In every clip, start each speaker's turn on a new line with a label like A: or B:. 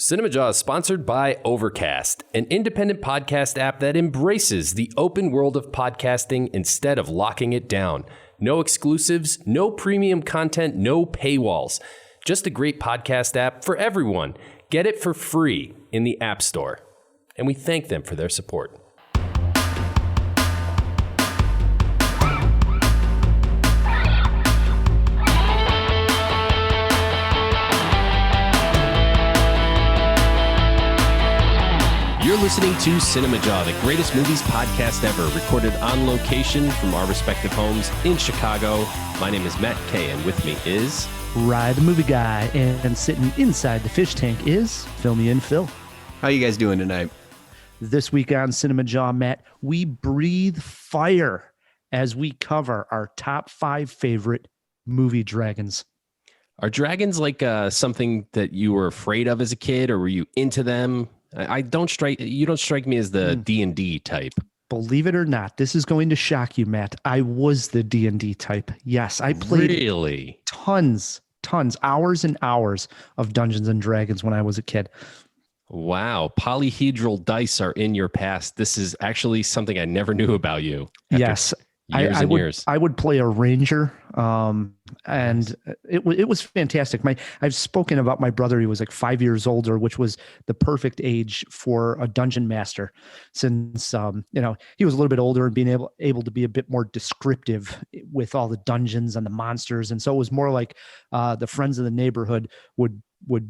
A: Cinemajaw is sponsored by Overcast, an independent podcast app that embraces the open world of podcasting instead of locking it down. No exclusives, no premium content, no paywalls. Just a great podcast app for everyone. Get it for free in the App Store. And we thank them for their support. You're listening to Cinemajaw, the greatest movies podcast ever, recorded on location from our respective homes in Chicago. My name is Matt Kay, and with me is...
B: Rye, the movie guy, and sitting inside the fish tank is Filmy and Phil.
C: How you guys doing tonight?
B: This week on Cinemajaw, Matt, we breathe fire as we cover our top 5 favorite movie dragons.
A: Are dragons like something that you were afraid of as a kid, or were you into them? You don't strike me as the D&D type.
B: Believe it or not, this is going to shock you, Matt. I was the D&D type. Yes, I played
A: really
B: tons, hours and hours of Dungeons and Dragons when I was a kid.
A: Wow, polyhedral dice are in your past. This is actually something I never knew about you.
B: Yes. I would play a ranger, and it was fantastic. I've spoken about my brother. He was like 5 years older, which was the perfect age for a dungeon master, since he was a little bit older and being able to be a bit more descriptive with all the dungeons and the monsters. And so it was more like the friends of the neighborhood would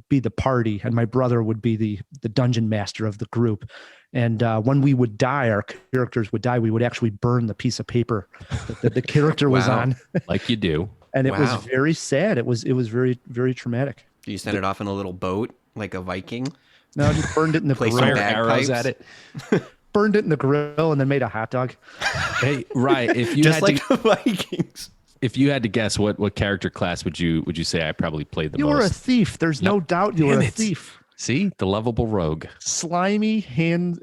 B: be the party, and my brother would be the dungeon master of the group. And when we would die, our characters would die, we would actually burn the piece of paper that the character was on.
A: Like you do.
B: And it was very sad. It was very, very traumatic.
C: Do you send it off in a little boat like a Viking?
B: No, I just burned it in the grill.
C: Fire
A: arrows at it.
B: Burned it in the grill and then made a hot dog.
A: Hey, right. If you
C: just like the Vikings.
A: If you had to guess, what character class would you say I probably played the most?
B: You were a thief. There's no doubt you were a thief.
A: See, the lovable rogue,
B: slimy thief,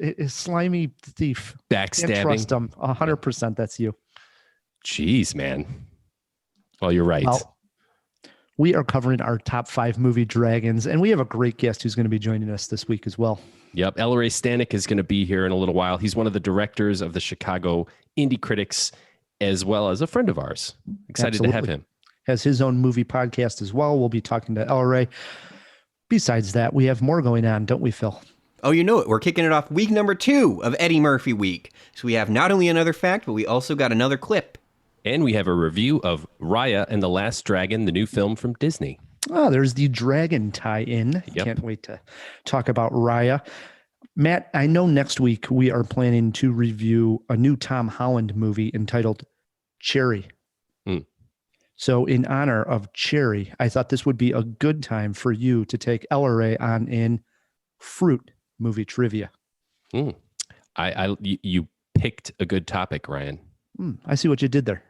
A: backstabbing.
B: Can't trust him. 100%. That's you.
A: Jeez, man. Well, you're right.
B: Well, we are covering our top 5 movie dragons, and we have a great guest who's going to be joining us this week as well.
A: Yep, Stanek is going to be here in a little while. He's one of the directors of the Chicago Indie Critics, as well as a friend of ours. Excited to have him.
B: Has his own movie podcast as well. We'll be talking to LRA. Besides that, we have more going on, don't we, Phil?
C: Oh, you know it. We're kicking it off week number 2 of Eddie Murphy Week. So we have not only another fact, but we also got another clip.
A: And we have a review of Raya and the Last Dragon, the new film from Disney.
B: Oh, there's the dragon tie-in.
A: Yep.
B: Can't wait to talk about Raya. Matt, I know next week we are planning to review a new Tom Holland movie entitled Cherry. So in honor of Cherry, I thought this would be a good time for you to take LRA on in fruit movie trivia.
A: You picked a good topic, Ryan.
B: I see what you did there.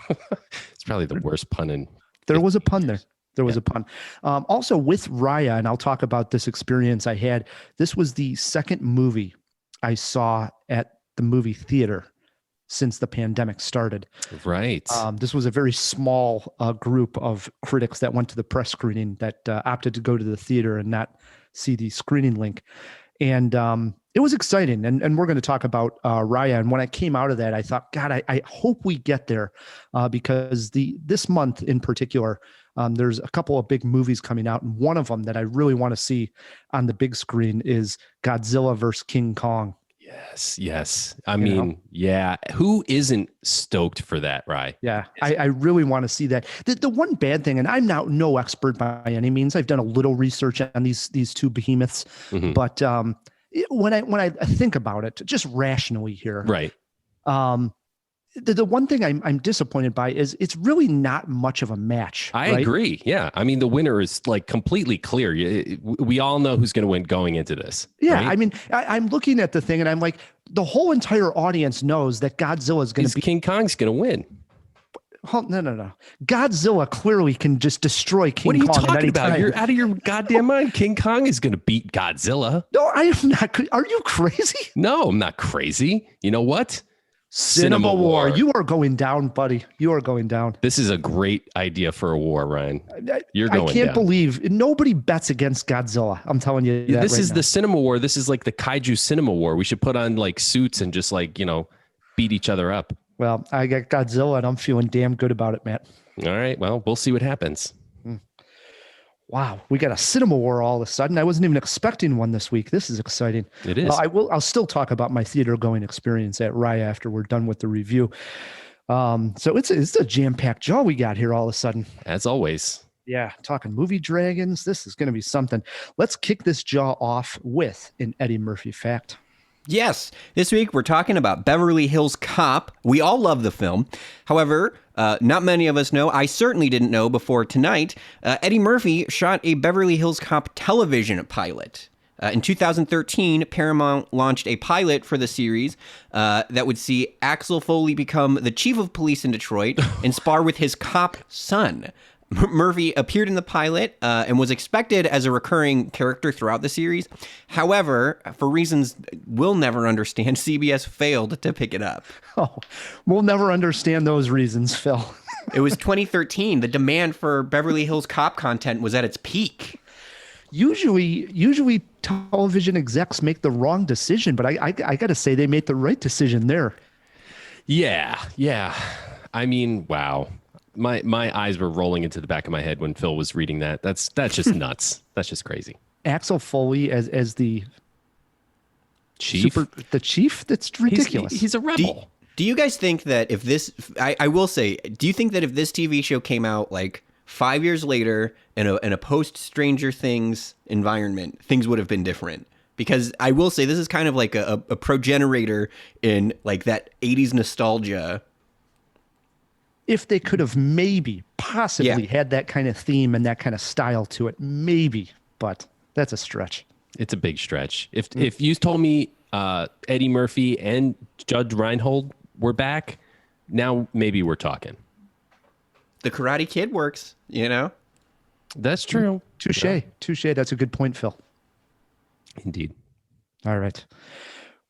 A: It's probably the worst pun in.
B: There was a pun there. There was a pun. Also with Raya, and I'll talk about this experience I had. This was the second movie I saw at the movie theater since the pandemic started.
A: Right.
B: This was a very small group of critics that went to the press screening that opted to go to the theater and not see the screening link. And it was exciting. And we're going to talk about Raya. And when I came out of that, I thought, God, I hope we get there because this month in particular, there's a couple of big movies coming out. And one of them that I really want to see on the big screen is Godzilla versus King Kong.
A: Yes. I mean, yeah. Who isn't stoked for that, right?
B: Yeah, I really want to see that. The one bad thing, and I'm not no expert by any means. I've done a little research on these two behemoths, but when I think about it, just rationally here,
A: right?
B: The one thing I'm disappointed by is it's really not much of a match.
A: I agree. Yeah. I mean, the winner is like completely clear. We all know who's going to win going into this.
B: Yeah.
A: Right?
B: I mean, I'm looking at the thing and I'm like, the whole entire audience knows that Godzilla is going to be
A: King Kong's going to win.
B: Oh, no. Godzilla clearly can just destroy King Kong.
A: What are you talking about?
B: Time.
A: You're out of your goddamn mind. King Kong is going to beat Godzilla.
B: No, I am not. Are you crazy?
A: No, I'm not crazy. You know what?
B: CinemaWAR. You are going down, buddy. You are going down.
A: This is a great idea for a war, Ryan. You're going down.
B: I can't believe nobody bets against Godzilla. I'm telling you that
A: This
B: right
A: is
B: now.
A: the cinema war. This is like the kaiju cinema war. We should put on like suits and just like, beat each other up.
B: Well, I got Godzilla and I'm feeling damn good about it, Matt.
A: All right. Well, we'll see what happens.
B: Wow, we got a cinema war all of a sudden. I wasn't even expecting one this week. This is exciting.
A: It is.
B: I'll still talk about my theater going experience at Raya after we're done with the review. So it's a jam-packed jaw we got here all of a sudden.
A: As always.
B: Yeah, talking movie dragons. This is going to be something. Let's kick this jaw off with an Eddie Murphy fact.
C: Yes, this week we're talking about Beverly Hills Cop. We all love the film. However, not many of us know, I certainly didn't know before tonight, Eddie Murphy shot a Beverly Hills Cop television pilot. In 2013, Paramount launched a pilot for the series that would see Axel Foley become the chief of police in Detroit and spar with his cop son. Murphy appeared in the pilot and was expected as a recurring character throughout the series. However, for reasons we'll never understand, CBS failed to pick it up.
B: Oh, we'll never understand those reasons, Phil.
C: It was 2013. The demand for Beverly Hills Cop content was at its peak.
B: Usually television execs make the wrong decision, but I got to say they made the right decision there.
A: Yeah. I mean, wow. My eyes were rolling into the back of my head when Phil was reading that. That's just nuts. That's just crazy.
B: Axel Foley as the
A: chief.
B: The chief? That's ridiculous.
A: He's a rebel.
C: Do you guys think that if this, I will say, do you think that if this TV show came out like 5 years later in a post Stranger Things environment, things would have been different? Because I will say this is kind of like a progenitor in like that 80s nostalgia.
B: If they could have possibly had that kind of theme and that kind of style to it, maybe, but that's a stretch.
A: It's a big stretch. If you told me Eddie Murphy and Judge Reinhold were back, now maybe we're talking.
C: The Karate Kid works,
A: That's true.
B: Touche. That's a good point, Phil.
A: Indeed.
B: All right.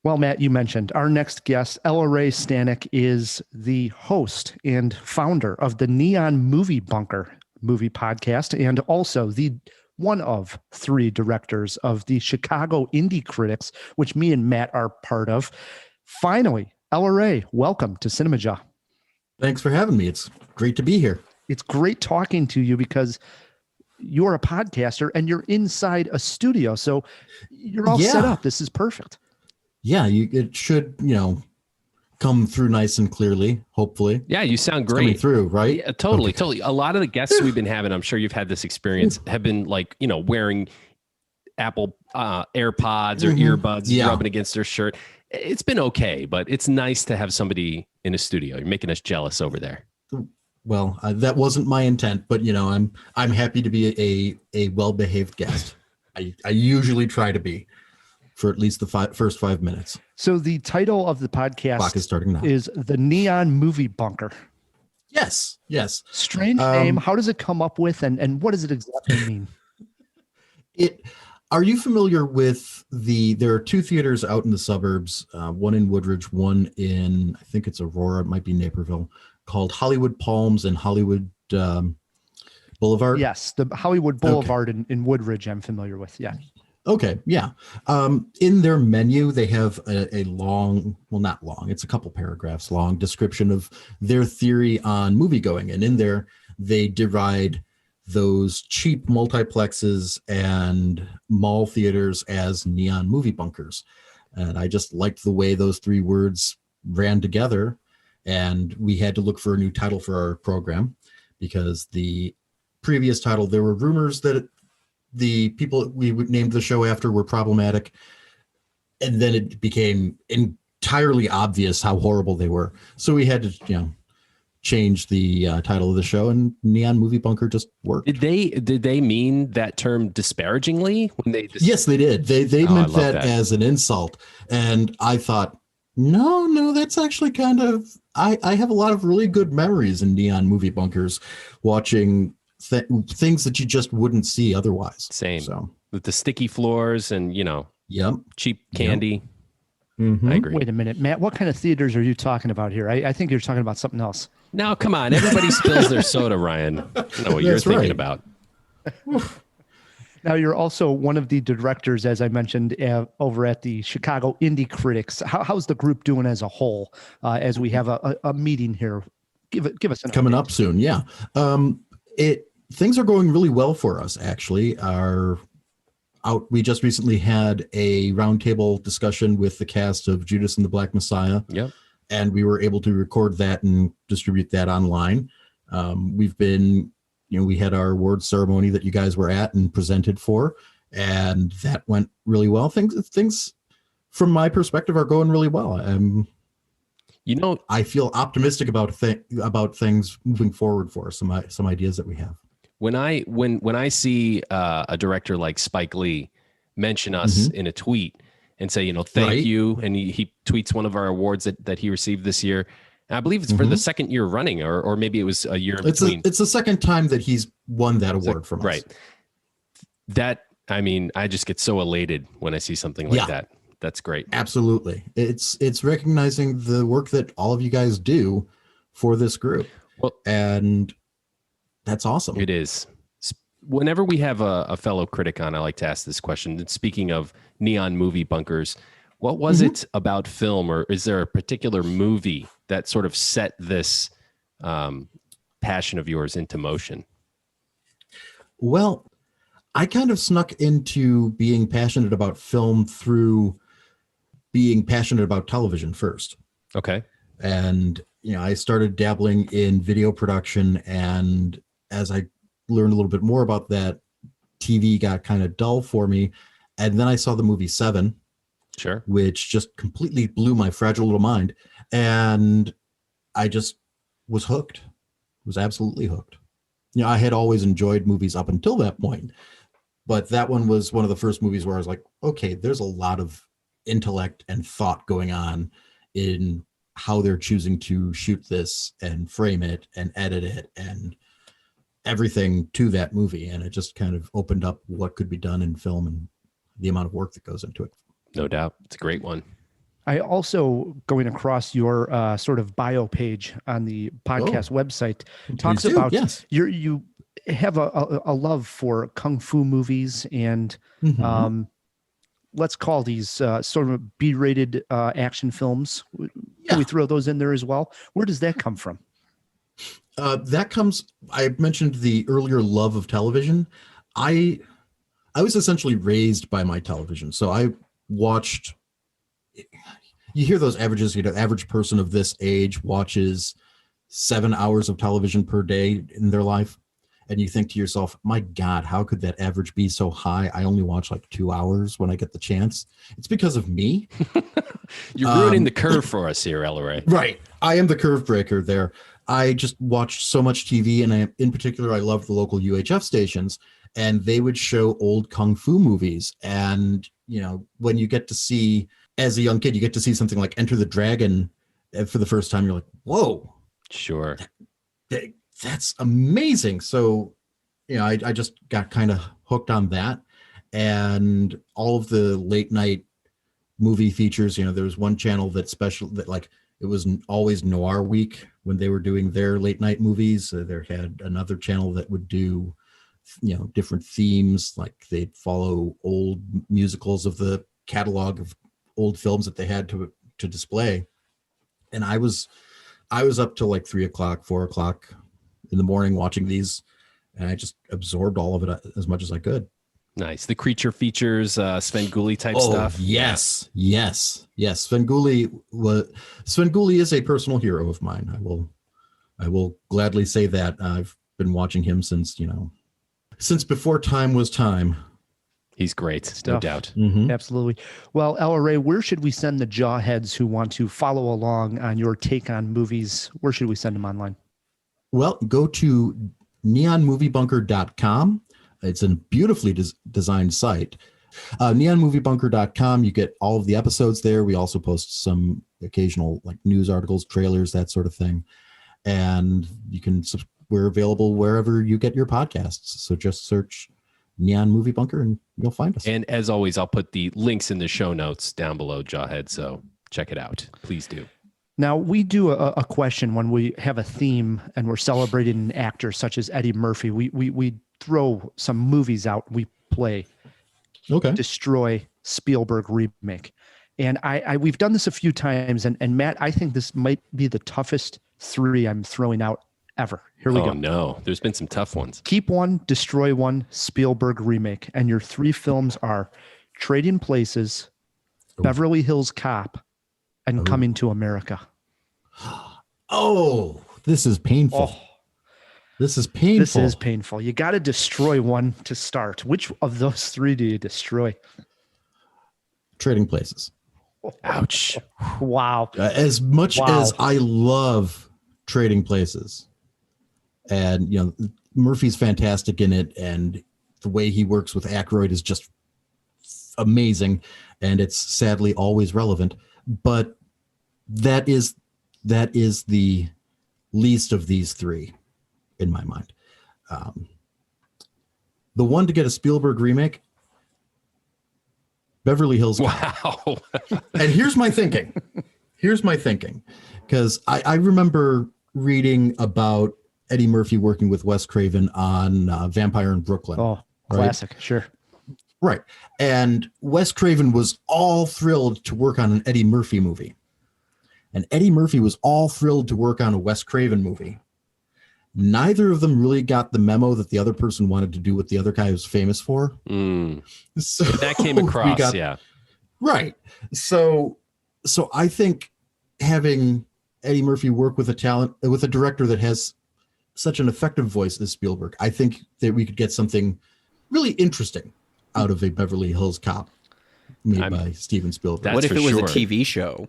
B: Well, Matt, you mentioned our next guest, Ella Ray Stanek, is the host and founder of the Neon Movie Bunker movie podcast, and also the one of 3 directors of the Chicago Indie Critics, which me and Matt are part of. Finally, Ella Ray, welcome to Cinemajaw.
D: Thanks for having me. It's great to be here.
B: It's great talking to you because you're a podcaster and you're inside a studio, so you're all set up. This is perfect.
D: Yeah, it should, come through nice and clearly, hopefully.
A: Yeah, you sound great.
D: Coming through, right?
A: Yeah, totally. A lot of the guests we've been having, I'm sure you've had this experience, have been like, wearing Apple AirPods or earbuds, rubbing against their shirt. It's been okay, but it's nice to have somebody in a studio. You're making us jealous over there.
D: Well, that wasn't my intent, but I'm happy to be a well-behaved guest. I usually try to be. For at least the first 5 minutes.
B: So the title of the podcast
D: Clock is starting now.
B: Is the Neon Movie Bunker.
D: Yes.
B: Strange name. How does it come up with, and what does it exactly mean?
D: Are you familiar with there are 2 theaters out in the suburbs, one in Woodridge, one in, I think it's Aurora, it might be Naperville, called Hollywood Palms and Hollywood Boulevard?
B: Yes, the Hollywood Boulevard in Woodridge I'm familiar with, yeah.
D: Okay, yeah. In their menu, they have a long, well, not long, it's a couple paragraphs long description of their theory on moviegoing. And in there, they deride those cheap multiplexes and mall theaters as neon movie bunkers. And I just liked the way those 3 words ran together. And we had to look for a new title for our program because the previous title, there were rumors that the people we would name the show after were problematic. And then it became entirely obvious how horrible they were. So we had to, change the title of the show, and Neon Movie Bunker just worked.
A: Did they mean that term disparagingly when they?
D: Yes, they did. They meant that as an insult. And I thought, no, that's actually kind of, I have a lot of really good memories in Neon Movie Bunkers watching things that you just wouldn't see otherwise.
A: Same.
D: So
A: with the sticky floors and cheap candy. I agree.
B: Wait a minute, Matt. What kind of theaters are you talking about here? I think you're talking about something else.
A: Now, come on. Everybody spills their soda, Ryan. I don't know what you're thinking about.
B: Now, you're also one of the directors, as I mentioned, over at the Chicago Indie Critics. How's the group doing as a whole as we have a meeting here? Give us an
D: coming
B: update.
D: up soon. Yeah. Things are going really well for us, actually. We just recently had a roundtable discussion with the cast of Judas and the Black Messiah.
A: Yep.
D: And we were able to record that and distribute that online. We had our award ceremony that you guys were at and presented for, and that went really well. Things from my perspective are going really well. I feel optimistic about things moving forward for us, some ideas that we have. When
A: I see a director like Spike Lee mention us in a tweet and say, thank you, and he tweets one of our awards that he received this year. And I believe it's for the second year running, or maybe it was a year in between.
D: It's the second time that he's won that award from us.
A: Right. I just get so elated when I see something like that. That's great.
D: Absolutely. It's recognizing the work that all of you guys do for this group. Well, and that's awesome.
A: It is. Whenever we have a fellow critic on, I like to ask this question. And speaking of neon movie bunkers, what was it about film, or is there a particular movie that sort of set this passion of yours into motion?
D: Well, I kind of snuck into being passionate about film through being passionate about television first.
A: Okay.
D: And, I started dabbling in video production, and as I learned a little bit more about that, TV got kind of dull for me. And then I saw the movie Seven,
A: sure,
D: which just completely blew my fragile little mind. And I just was hooked, was absolutely hooked. I had always enjoyed movies up until that point, but that one was one of the first movies where I was like, okay, there's a lot of intellect and thought going on in how they're choosing to shoot this and frame it and edit it and everything to that movie. And it just kind of opened up what could be done in film and the amount of work that goes into it.
A: No doubt. It's a great one.
B: I also, going across your sort of bio page on the podcast website, talks about you have a love for kung fu movies and let's call these sort of B-rated action films. Can we throw those in there as well? Where does that come from? I mentioned the earlier love of television. I was essentially raised by my television. So I watched, you hear those averages, average person of this age watches 7 hours of television per day in their life. And you think to yourself, my God, how could that average be so high? I only watch like 2 hours when I get the chance. It's because of me.
A: You're ruining the curve for us here, Ellery.
D: Right. I am the curve breaker there. I just watched so much TV, and in particular, I loved the local UHF stations, and they would show old kung fu movies. And, when you get to see, as a young kid, you get to see something like Enter the Dragon for the first time, you're like, whoa.
A: Sure.
D: That's amazing. So, I just got kind of hooked on that, and all of the late night movie features. There was one channel that it was always Noir Week when they were doing their late night movies. There had another channel that would do, different themes, like they'd follow old musicals of the catalog of old films that they had to display. And I was up till like 3 o'clock, 4 o'clock in the morning watching these, and I just absorbed all of it as much as I could.
A: Nice. The creature features, Svengoolie type stuff.
D: Yes. Svengoolie is a personal hero of mine. I will gladly say that. I've been watching him since before time was time.
A: He's great, no doubt.
B: Mm-hmm. Absolutely. Well, Ella Ray, where should we send the jawheads who want to follow along on your take on movies? Where should we send them online? Well,
D: go to neonmoviebunker.com. It's a beautifully designed site. Neonmoviebunker.com. You get all of the episodes there. We also post some occasional news articles, trailers, that sort of thing. And we're available wherever you get your podcasts. So just search Neon Movie Bunker and you'll find us.
A: And as always, I'll put the links in the show notes down below, Jawhead. So check it out. Please do.
B: Now, we do a question when we have a theme and we're celebrating an actor such as Eddie Murphy. We throw some movies out. We play Destroy Spielberg remake. And we've done this a few times. And Matt, I think this might be the toughest 3 I'm throwing out ever. Here we go.
A: Oh, no. There's been some tough ones.
B: Keep one, destroy one, Spielberg remake. And your 3 films are Trading Places, Beverly Hills Cop, and Coming to America.
D: Oh, this is painful. This is painful.
B: You got to destroy one to start. Which of those 3 do you destroy?
D: Trading Places.
A: Ouch.
B: Wow.
D: As much as I love Trading Places, and Murphy's fantastic in it, and the way he works with Aykroyd is just amazing, and it's sadly always relevant. But that is the least of these 3 in my mind. The one to get a Spielberg remake, Beverly Hills Cop.
A: Wow.
D: And here's my thinking, because I remember reading about Eddie Murphy working with Wes Craven on Vampire in Brooklyn.
B: Oh, classic. Right? Sure.
D: Right. And Wes Craven was all thrilled to work on an Eddie Murphy movie. And Eddie Murphy was all thrilled to work on a Wes Craven movie. Neither of them really got the memo that the other person wanted to do what the other guy was famous for.
A: So that came across, yeah.
D: Right. So I think having Eddie Murphy work with a director that has such an effective voice as Spielberg, I think that we could get something really interesting out of a Beverly Hills Cop made by Steven Spielberg.
C: What if it was a TV show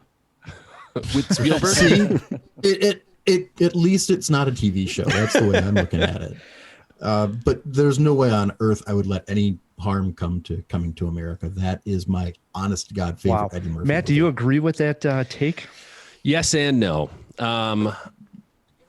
A: with Spielberg?
D: See, at least it's not a TV show. That's the way I'm looking at it. But there's no way on earth I would let any harm come to Coming to America. That is my honest to God favorite Eddie Murphy.
B: Matt, do you agree with that take?
A: Yes and no.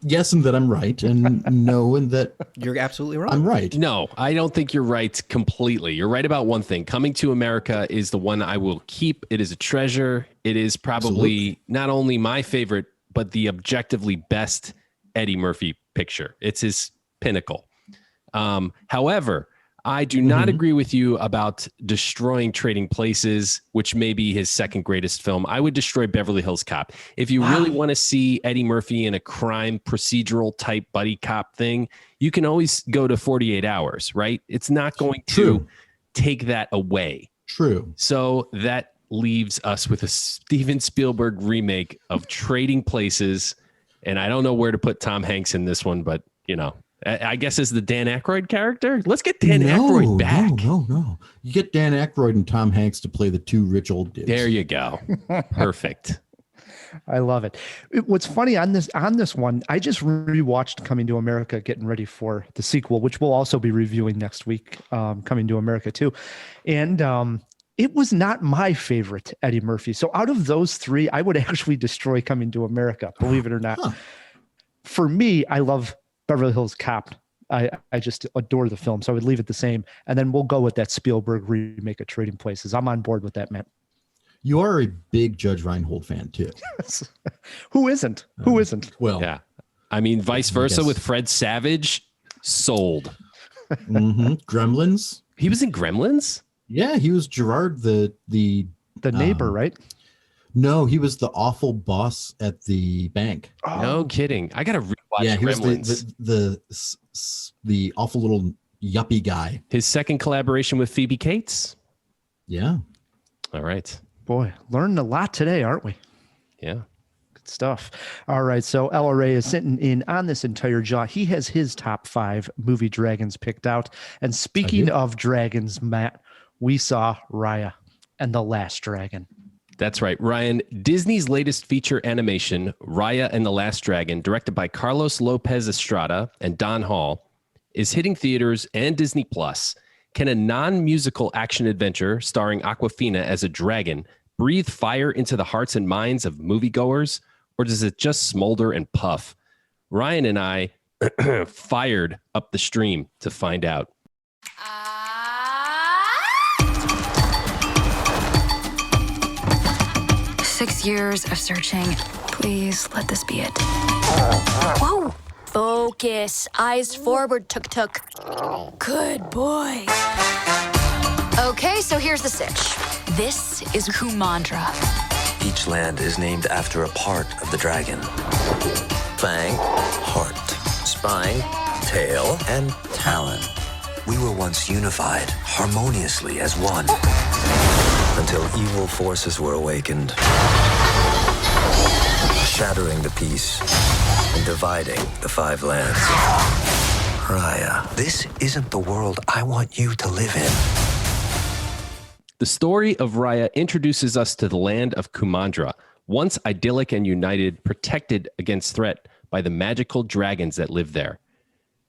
D: Yes, and that I'm right, and no, and that
C: you're absolutely wrong.
D: I'm right.
A: No, I don't think you're right completely. You're right about one thing. Coming to America is the one I will keep. It is a treasure. It is probably not only my favorite, but the objectively best Eddie Murphy picture. It's his pinnacle. However, I do not agree with you about destroying Trading Places, which may be his second greatest film. I would destroy Beverly Hills Cop. If you really want to see Eddie Murphy in a crime procedural type buddy cop thing, you can always go to 48 Hours, right? It's not going to take that away.
D: True.
A: So that leaves us with a Steven Spielberg remake of Trading Places. And I don't know where to put Tom Hanks in this one, but I guess as the Dan Aykroyd character. Let's get Dan Aykroyd back.
D: No. You get Dan Aykroyd and Tom Hanks to play the 2 rich old dudes.
A: There you go. Perfect.
B: I love it. What's funny on this one, I just rewatched Coming to America, getting ready for the sequel, which we'll also be reviewing next week, Coming to America too. And it was not my favorite Eddie Murphy. So out of those 3, I would actually destroy Coming to America, believe it or not. For me, I love Beverly Hills Cop. I just adore the film, so I would leave it the same. And then we'll go with that Spielberg remake of Trading Places. I'm on board with that, Matt.
D: You are a big Judge Reinhold fan, too.
B: Who isn't? Who isn't?
D: Well,
A: yeah. I mean, vice versa with Fred Savage. Sold.
D: Gremlins.
A: He was in Gremlins?
D: Yeah, he was Gerard, the
B: neighbor, right?
D: No, he was the awful boss at the bank.
A: Oh. No kidding. I got to rewatch Gremlins.
D: Was the awful little yuppie guy.
A: His second collaboration with Phoebe Cates?
D: Yeah.
A: All right.
B: Boy, learned a lot today, aren't we?
A: Yeah.
B: Good stuff. All right. So LRA is sitting in on this entire jaw. He has his top 5 movie dragons picked out. And speaking of dragons, Matt, we saw Raya and the Last Dragon.
A: That's right, Ryan. Disney's latest feature animation, Raya and the Last Dragon, directed by Carlos Lopez Estrada and Don Hall, is hitting theaters and Disney Plus. Can a non-musical action adventure starring Awkwafina as a dragon breathe fire into the hearts and minds of moviegoers, or does it just smolder and puff? Ryan and I fired up the stream to find out.
E: these years of searching, please let this be it. Whoa! Focus. Eyes forward, tuk-tuk. Good boy. Okay, so here's the sitch. This is Kumandra.
F: Each land is named after a part of the dragon. Fang, heart, spine, tail, and talon. We were once unified, harmoniously as one, until evil forces were awakened, shattering the peace and dividing the 5 lands. Raya, this isn't the world I want you to live in.
A: The story of Raya introduces us to the land of Kumandra, once idyllic and united, protected against threat by the magical dragons that live there.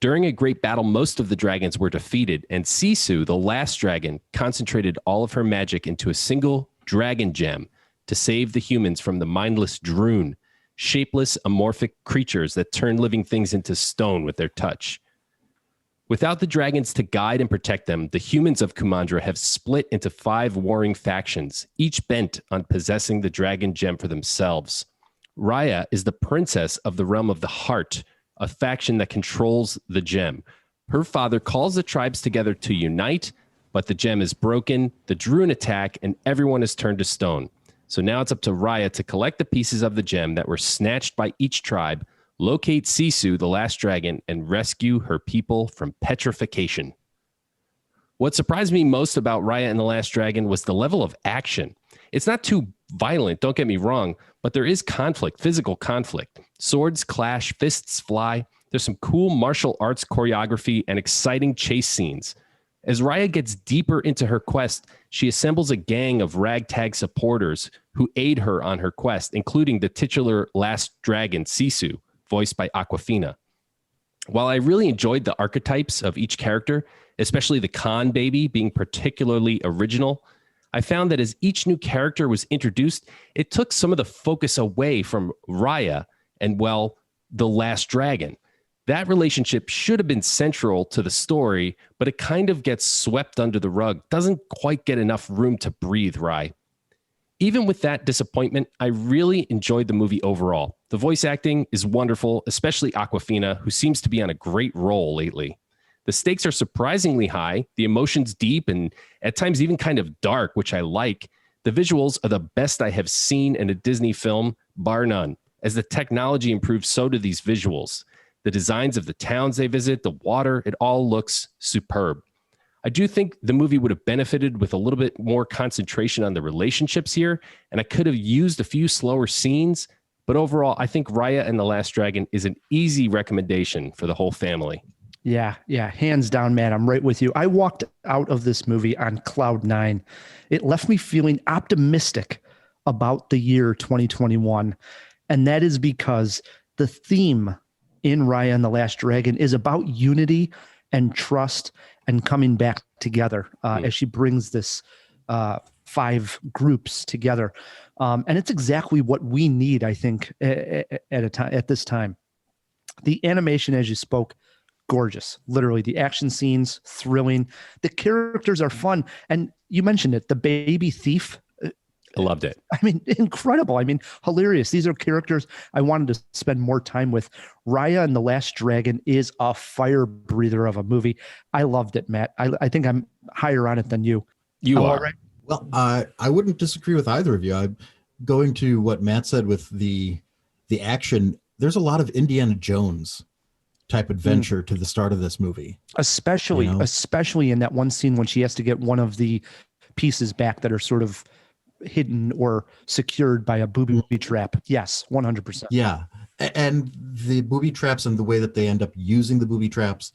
A: During a great battle, most of the dragons were defeated, and Sisu, the last dragon, concentrated all of her magic into a single dragon gem to save the humans from the mindless Droon, shapeless, amorphic creatures that turn living things into stone with their touch. Without the dragons to guide and protect them, the humans of Kumandra have split into 5 warring factions, each bent on possessing the dragon gem for themselves. Raya is the princess of the realm of the heart, a faction that controls the gem. Her father calls the tribes together to unite, but the gem is broken, the Droon attack, and everyone is turned to stone. So now it's up to Raya to collect the pieces of the gem that were snatched by each tribe, locate Sisu, the last dragon, and rescue her people from petrification. What surprised me most about Raya and the Last Dragon was the level of action. It's not too violent, don't get me wrong, but there is conflict, physical conflict. Swords clash, fists fly. There's some cool martial arts choreography and exciting chase scenes. As Raya gets deeper into her quest, she assembles a gang of ragtag supporters who aid her on her quest, including the titular Last Dragon, Sisu, voiced by Awkwafina. While I really enjoyed the archetypes of each character, especially the Khan baby being particularly original, I found that as each new character was introduced, it took some of the focus away from Raya and, well, the Last Dragon. That relationship should have been central to the story, but it kind of gets swept under the rug, doesn't quite get enough room to breathe, Raya. Even with that disappointment, I really enjoyed the movie overall. The voice acting is wonderful, especially Awkwafina, who seems to be on a great roll lately. The stakes are surprisingly high, the emotions deep, and at times even kind of dark, which I like. The visuals are the best I have seen in a Disney film, bar none. As the technology improves, so do these visuals. The designs of the towns they visit, the water, it all looks superb. I do think the movie would have benefited with a little bit more concentration on the relationships here, and I could have used a few slower scenes, but overall, I think Raya and the Last Dragon is an easy recommendation for the whole family.
B: Yeah, hands down, man. I'm right with you. I walked out of this movie on cloud 9. It left me feeling optimistic about the year 2021, and that is because the theme in Raya and the Last Dragon is about unity and trust and coming back together as she brings this 5 groups together. And it's exactly what we need, I think, at this time. The animation, as you spoke, gorgeous. Literally, the action scenes, thrilling. The characters are fun. And you mentioned it, the baby thief.
A: I loved it.
B: I mean, incredible. I mean, hilarious. These are characters I wanted to spend more time with. Raya and the Last Dragon is a fire breather of a movie. I loved it, Matt. I think I'm higher on it than you.
A: You are.
B: Right?
D: Well, I wouldn't disagree with either of you. I'm going to what Matt said with the action. There's a lot of Indiana Jones type adventure to the start of this movie.
B: Especially in that one scene when she has to get one of the pieces back that are sort of hidden or secured by a booby trap. Yes, 100%.
D: Yeah. And the booby traps and the way that they end up using the booby traps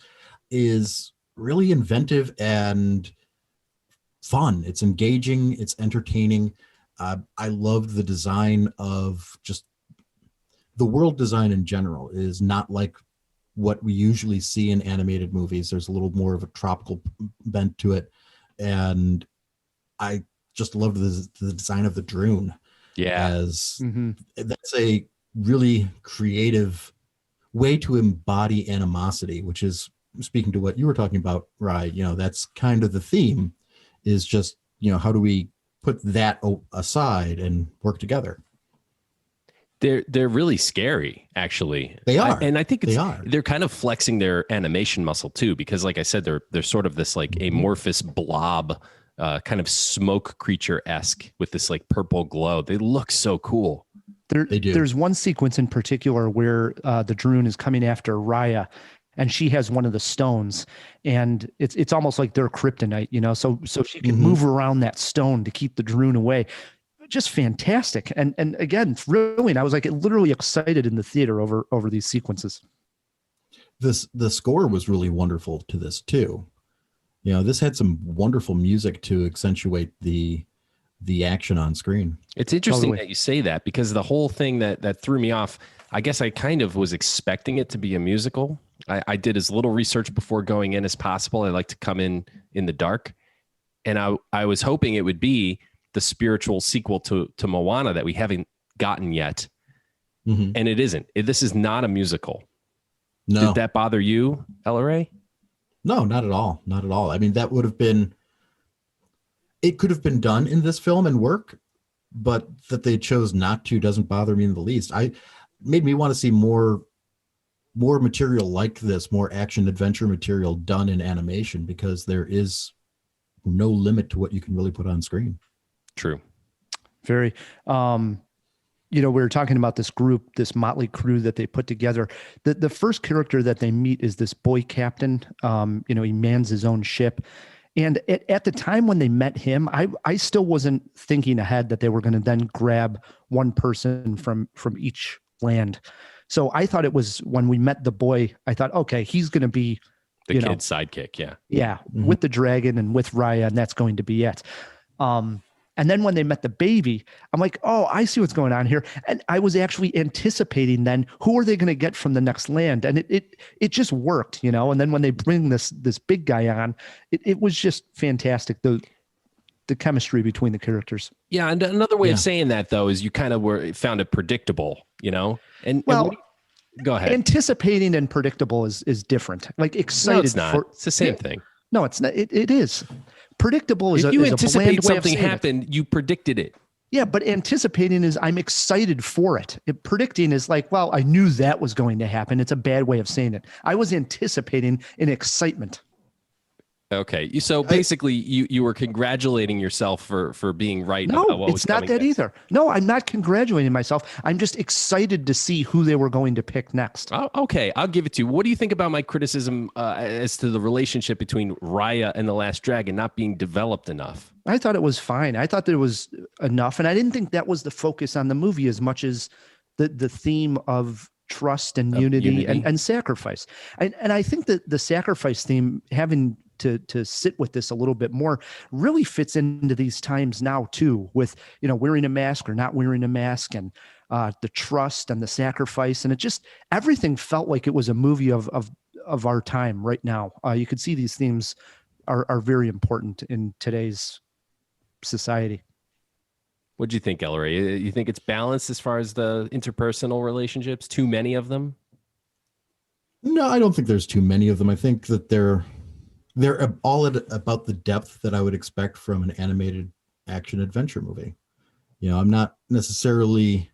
D: is really inventive and fun. It's engaging. It's entertaining. I loved the design of just the world design in general is not like what we usually see in animated movies. There's a little more of a tropical bent to it. And I just loved the design of the Droon.
A: Yeah.
D: That's a really creative way to embody animosity, which is speaking to what you were talking about, Rye. That's kind of the theme is just, how do we put that aside and work together?
A: They're really scary, actually.
D: They are.
A: And I think they're kind of flexing their animation muscle too, because like I said, they're sort of this like amorphous blob, kind of smoke creature-esque with this like purple glow. They look so cool.
D: They do.
B: There's one sequence in particular where the Droon is coming after Raya, and she has one of the stones, and it's almost like they're kryptonite, you know, so she can move around that stone to keep the Droon away. Just fantastic. And again, thrilling. I was like literally excited in the theater over these sequences.
D: The score was really wonderful to this too. You know, this had some wonderful music to accentuate the action on screen.
A: It's interesting that you say that, because the whole thing that threw me off, I guess I kind of was expecting it to be a musical. I did as little research before going in as possible. I like to come in the dark. And I was hoping it would be the spiritual sequel to Moana that we haven't gotten yet. And it isn't. This is not a musical.
D: No.
A: Did that bother you, LRA?
D: No, not at all. Not at all. I mean, that would have been, it could have been done in this film and work, but that they chose not to doesn't bother me in the least. Made me want to see more material like this, more action adventure material done in animation, because there is no limit to what you can really put on screen.
A: True.
B: Very. You know, we were talking about this group, this motley crew that they put together. The first character that they meet is this boy captain. You know, he mans his own ship. And at the time when they met him, I still wasn't thinking ahead that they were going to then grab one person from each land. So I thought it was, when we met the boy, I thought, okay, he's going to be
A: the kid's sidekick. Yeah.
B: Yeah. With the dragon and with Raya, and that's going to be it. And then when they met the baby, I'm like, oh, I see what's going on here. And I was actually anticipating then, who are they going to get from the next land? And it just worked, you know? And then when they bring this big guy on, it was just fantastic. The chemistry between the characters.
A: Yeah. And another way of saying that though, is you kind of found it predictable, you know? Go ahead.
B: Anticipating and predictable is different. Like excited.
A: No, it's not. It's the same thing.
B: No, it's not. It is. Predictable is
A: if you
B: is
A: anticipate
B: a bland
A: something happened, you predicted it.
B: Yeah, but anticipating is I'm excited for it. Predicting is like, well, I knew that was going to happen. It's a bad way of saying it. I was anticipating in excitement.
A: Okay, so basically, you were congratulating yourself for being right.
B: No,
A: about what was
B: it's not that
A: next.
B: either. No, I'm not congratulating myself. I'm just excited to see who they were going to pick next.
A: Oh, okay, I'll give it to you. What do you think about my criticism as to the relationship between Raya and the Last Dragon not being developed enough?
B: I thought it was fine. I thought there was enough, and I didn't think that was the focus on the movie as much as the theme of trust and unity. And sacrifice. And I think that the sacrifice theme, having to sit with this a little bit more, really fits into these times now too, with, you know, wearing a mask or not wearing a mask, and the trust and the sacrifice. And it just, everything felt like it was a movie of our time right now. You could see these themes are very important in today's society.
A: What'd you think, Ellery? You think it's balanced as far as the interpersonal relationships? Too many of them?
D: No, I don't think there's too many of them. I think that they're all at about the depth that I would expect from an animated action adventure movie. You know, I'm not necessarily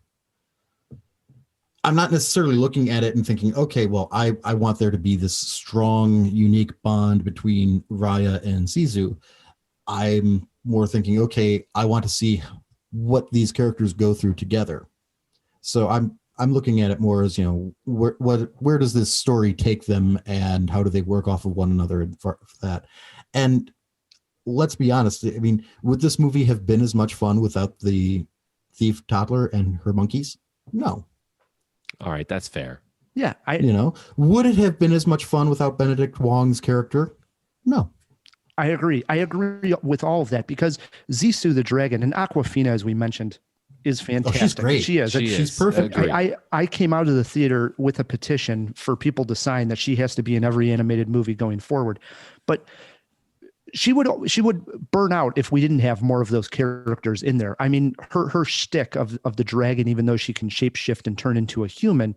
D: looking at it and thinking, okay, well, I want there to be this strong, unique bond between Raya and Sisu. I'm more thinking, okay, I want to see what these characters go through together. So I'm looking at it more as, you know, where does this story take them, and how do they work off of one another and for that. And let's be honest, I mean, would this movie have been as much fun without the thief toddler and her monkeys? No.
A: All right, that's fair.
B: Yeah,
D: would it have been as much fun without Benedict Wong's character? No.
B: I agree. I agree with all of that, because Sisu the dragon, and Awkwafina, as we mentioned, is fantastic.
D: Oh, she's great.
B: She is.
D: She's perfect.
B: I came out of the theater with a petition for people to sign that she has to be in every animated movie going forward. But she would burn out if we didn't have more of those characters in there. I mean, her shtick of the dragon, even though she can shapeshift and turn into a human,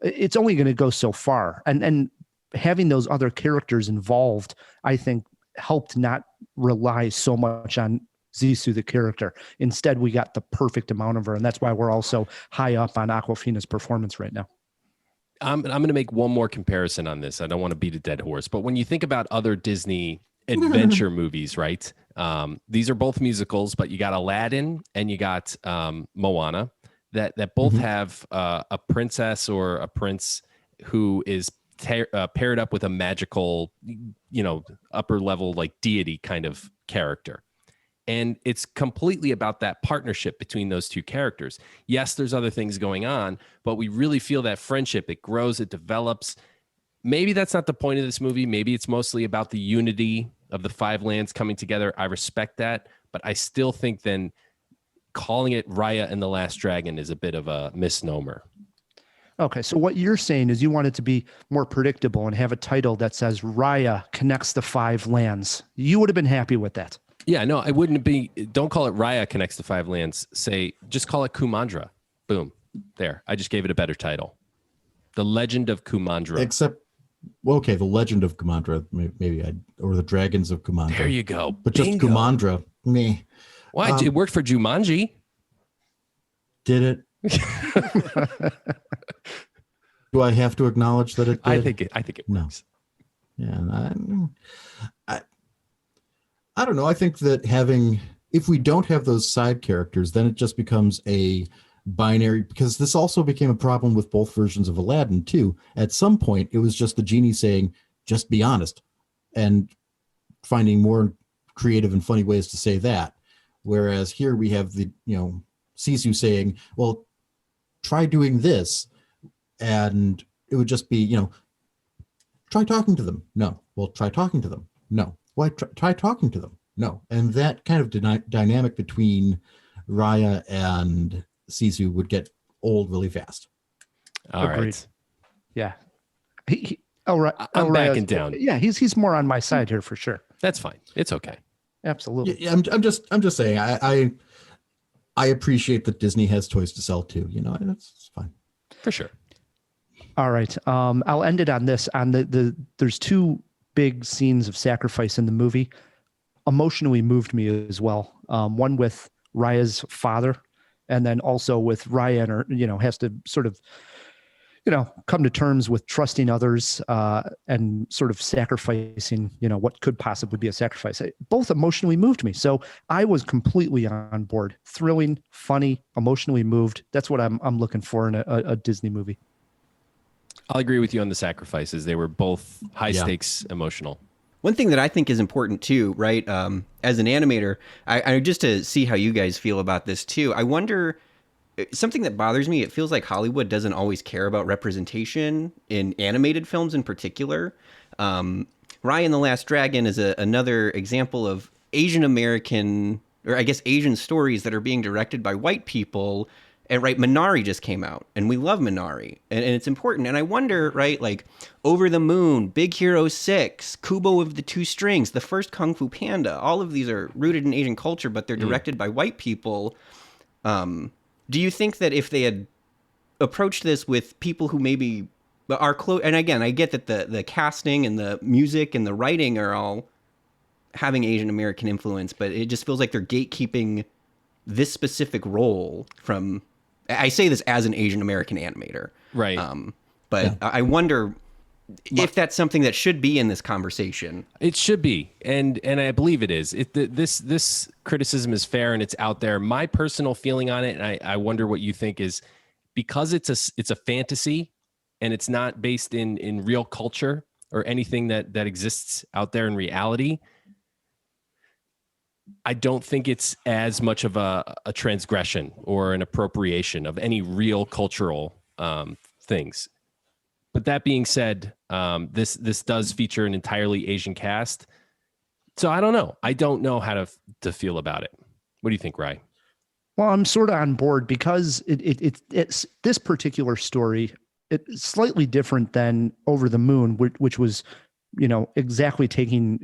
B: it's only going to go so far. And having those other characters involved, I think, helped not rely so much on Zissou, the character. Instead, we got the perfect amount of her. And that's why we're also high up on Awkwafina's performance right now.
A: I'm going to make one more comparison on this. I don't want to beat a dead horse, but when you think about other Disney adventure movies, right? These are both musicals, but you got Aladdin and you got Moana that both have a princess or a prince who is paired up with a magical, upper level like deity kind of character. And it's completely about that partnership between those two characters. Yes, there's other things going on, but we really feel that friendship. It grows, it develops. Maybe that's not the point of this movie. Maybe it's mostly about the unity of the five lands coming together. I respect that, but I still think then calling it Raya and the Last Dragon is a bit of a misnomer.
B: Okay, so what you're saying is you want it to be more predictable and have a title that says Raya connects the five lands. You would have been happy with that.
A: Yeah, no, I wouldn't be. Don't call it Raya connects the five lands. Just call it Kumandra. Boom. There. I just gave it a better title. The Legend of Kumandra.
D: Except, well, okay, the Legend of Kumandra, or the Dragons of Kumandra.
A: There you go.
D: But just
A: Bingo.
D: Kumandra, meh.
A: Why? It worked for Jumanji.
D: Did it? Do I have to acknowledge that it did?
A: I think it works.
D: Yeah, I don't know. I think that if we don't have those side characters, then it just becomes a binary, because this also became a problem with both versions of Aladdin too. At some point, it was just the genie saying, just be honest, and finding more creative and funny ways to say that. Whereas here we have the, Zissou saying, well, try doing this. And it would just be, try talking to them. No. Well, try talking to them. No. Why try talking to them? No. And that kind of dynamic between Raya and Zissou would get old really fast.
A: All right.
B: Yeah.
A: I'm backing down.
B: Yeah, he's more on my side here for sure.
A: That's fine. It's okay.
B: Absolutely.
D: Yeah, I'm just saying I appreciate that Disney has toys to sell too. That's fine.
A: For sure.
B: All right. I'll end it on this. There's two big scenes of sacrifice in the movie. Emotionally moved me as well. One with Raya's father, and then also with Raya and her, has to sort of, come to terms with trusting others and sort of sacrificing, what could possibly be a sacrifice. Both emotionally moved me. So I was completely on board. Thrilling, funny, emotionally moved. That's what I'm looking for in a Disney movie.
A: I'll agree with you on the sacrifices. They were both high stakes emotional.
C: One thing that I think is important too, right? As an animator, I just to see how you guys feel about this too. I wonder, something that bothers me, it feels like Hollywood doesn't always care about representation in animated films in particular. Raya and the Last Dragon is another example of Asian American, or I guess Asian stories that are being directed by white people. And right, Minari just came out, and we love Minari, and it's important. And I wonder, right, like Over the Moon, Big Hero 6, Kubo of the Two Strings, the first Kung Fu Panda, all of these are rooted in Asian culture, but they're directed by white people. Do you think that if they had approached this with people who maybe are close, and again, I get that the casting and the music and the writing are all having Asian American influence, but it just feels like they're gatekeeping this specific role from... I say this as an Asian American animator.
A: Right.
C: But I wonder if that's something that should be in this conversation.
A: It should be. And I believe it is. This criticism is fair and it's out there. My personal feeling on it, and I wonder what you think, is because it's a fantasy and it's not based in real culture or anything that exists out there in reality, I don't think it's as much of a transgression or an appropriation of any real cultural things. But that being said, this does feature an entirely Asian cast. So I don't know. I don't know how to feel about it. What do you think, Rye?
B: Well, I'm sort of on board because it's this particular story. It's slightly different than Over the Moon, which was, exactly taking,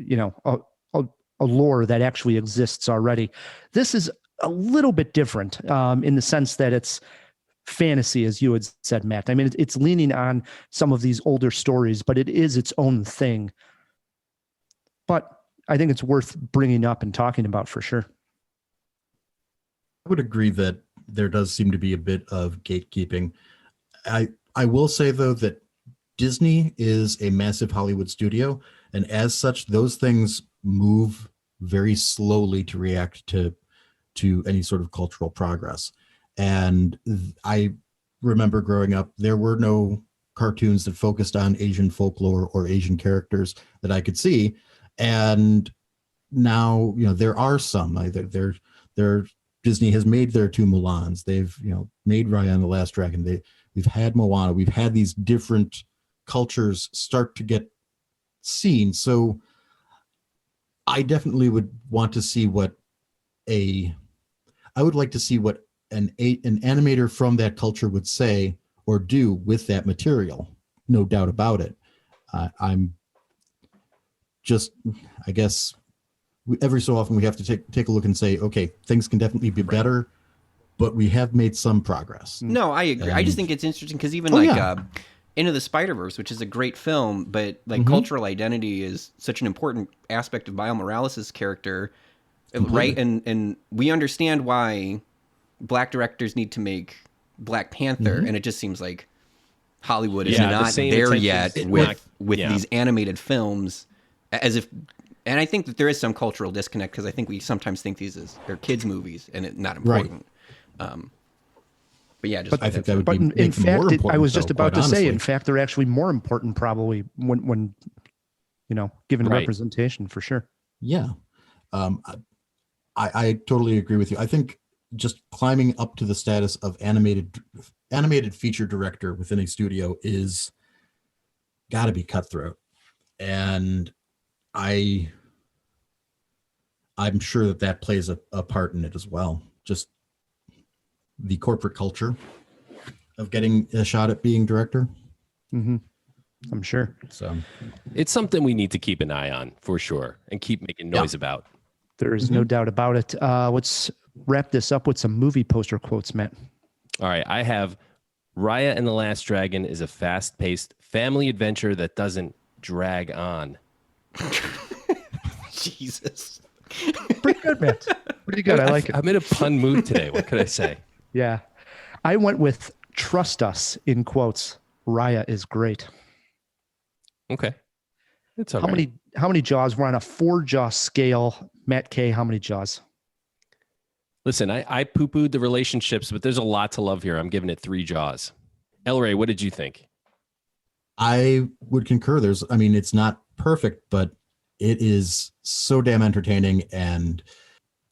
B: a lore that actually exists already. This is a little bit different in the sense that it's fantasy, as you had said, Matt. I mean, it's leaning on some of these older stories, but it is its own thing. But I think it's worth bringing up and talking about for sure.
D: would agree that there does seem to be a bit of gatekeeping. I will say, though, that Disney is a massive Hollywood studio, and as such, those things move very slowly to react to any sort of cultural progress. And I remember growing up, there were no cartoons that focused on Asian folklore or Asian characters that I could see. And now, there are some. Disney has made their two Mulans. They've, made Raya and the Last Dragon. We've had Moana. We've had these different cultures start to get seen. So I definitely would want to see I would like to see what an animator from that culture would say or do with that material. No doubt about it. I'm just, I guess, every so often we have to take a look and say, okay, things can definitely be better, but we have made some progress.
C: No, I agree. I just think it's interesting because even Into the Spider-Verse, which is a great film, but cultural identity is such an important aspect of Miles Morales' character, right? And we understand why Black directors need to make Black Panther, and it just seems like Hollywood is not there yet with these animated films, as if. And I think that there is some cultural disconnect because I think we sometimes think these are kids' movies and it's not important. Right. But yeah, I think that would be
B: in fact, I was just about to say, in fact, they're actually more important probably when given representation for sure.
D: Yeah. I totally agree with you. I think just climbing up to the status of animated feature director within a studio is got to be cutthroat. And I'm sure that plays a part in it as well. Just the corporate culture of getting a shot at being director.
B: Mm-hmm. I'm sure.
D: So
A: it's something we need to keep an eye on for sure and keep making noise about.
B: There is no doubt about it. Let's wrap this up with some movie poster quotes, Matt.
A: All right. I have Raya and the Last Dragon is a fast-paced family adventure that doesn't drag on.
C: Jesus.
B: Pretty good, Matt. Pretty good. I like it.
A: I'm in a pun mood today. What could I say?
B: Yeah. I went with trust us in quotes. Raya is great.
A: Okay. It's all right.
B: How many jaws? We're on a 4-jaw scale. Matt K, how many jaws?
A: Listen, I poo-pooed the relationships, but there's a lot to love here. I'm giving it 3 jaws. El Rey, what did you think?
D: I would concur. It's not perfect, but it is so damn entertaining, and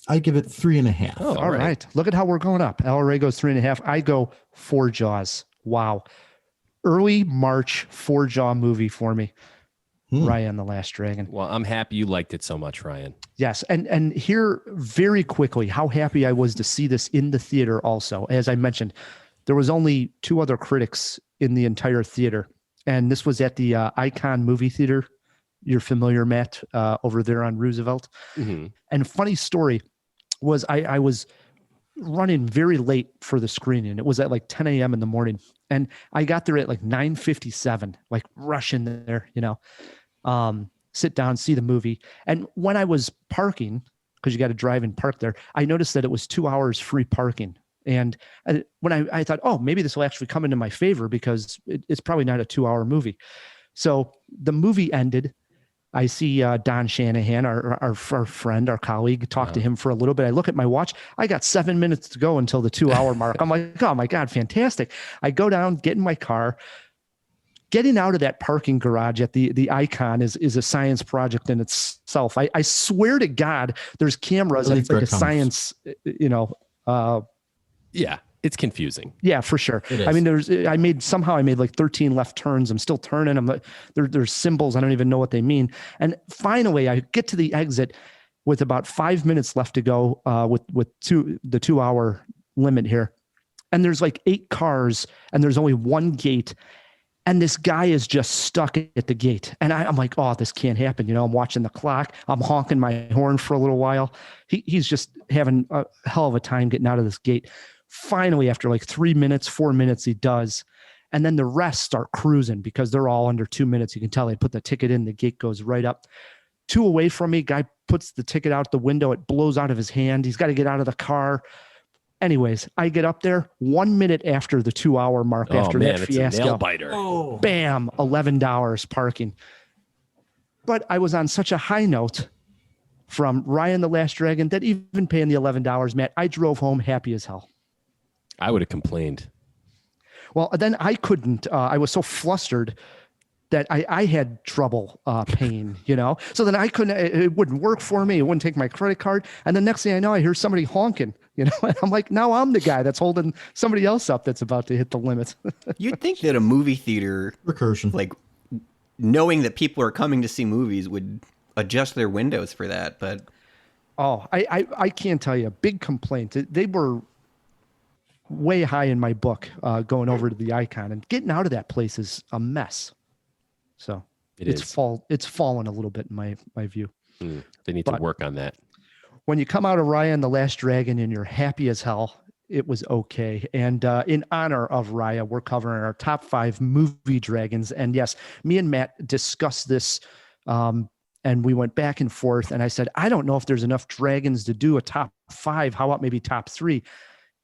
D: I give it 3.5.
B: Oh, all right. Look at how we're going up. El Rey goes 3.5. I go 4 jaws. Wow. Early March 4-jaw movie for me. Raya and the Last Dragon.
A: Well, I'm happy you liked it so much, Ryan.
B: Yes. And here very quickly, how happy I was to see this in the theater also. As I mentioned, there was only 2 other critics in the entire theater. And this was at the Icon Movie Theater. You're familiar, Matt, over there on Roosevelt. Mm-hmm. And funny story was I was running very late for the screening. It was at like 10 a.m. in the morning. And I got there at like 9:57, like rush in there, sit down, see the movie. And when I was parking, because you got to drive and park there, I noticed that it was 2 hours free parking. And when I thought, oh, maybe this will actually come into my favor because it's probably not a 2-hour movie. So the movie ended. I see Don Shanahan, our friend, our colleague, talk to him for a little bit. I look at my watch. I got 7 minutes to go until the 2-hour mark. I'm like, oh my God, fantastic. I go down, get in my car. Getting out of that parking garage at the Icon is a science project in itself. I swear to God, there's cameras. It's like a science,
A: yeah, it's confusing.
B: Yeah, for sure. I mean, I made like 13 left turns. I'm still turning. There's symbols. I don't even know what they mean. And finally, I get to the exit with about 5 minutes left to go with the 2-hour limit here. And there's like 8 cars and there's only 1 gate. And this guy is just stuck at the gate. And I'm like, oh, this can't happen. I'm watching the clock. I'm honking my horn for a little while. He's just having a hell of a time getting out of this gate. Finally, after like 3 minutes, 4 minutes, he does. And then the rest start cruising because they're all under 2 minutes. You can tell they put the ticket in, the gate goes right up. 2 away from me, guy puts the ticket out the window. It blows out of his hand. He's got to get out of the car. Anyways, I get up there 1 minute after the 2 hour mark after that fiasco.
A: It's a nail biter.
B: Oh. Bam, $11 parking. But I was on such a high note from Raya and the Last Dragon that even paying the $11, Matt, I drove home happy as hell.
A: I would have complained.
B: Well, then I couldn't. I was so flustered that I had trouble paying, So then I couldn't. It wouldn't work for me. It wouldn't take my credit card. And the next thing I know, I hear somebody honking, And I'm like, now I'm the guy that's holding somebody else up that's about to hit the limit.
C: You'd think that a movie theater,
D: Recursion,
C: like knowing that people are coming to see movies, would adjust their windows for that. But
B: I can't tell you. Big complaint. They were way high in my book going over to the Icon, and getting out of that place is a mess. So it's fallen a little bit in my view.
A: They need to work on that.
B: When you come out of Raya and the Last Dragon and you're happy as hell, it was okay. And in honor of Raya, we're covering our top 5 movie dragons. And yes, me and Matt discussed this, and we went back and forth. And I said, I don't know if there's enough dragons to do a top 5. How about maybe top 3?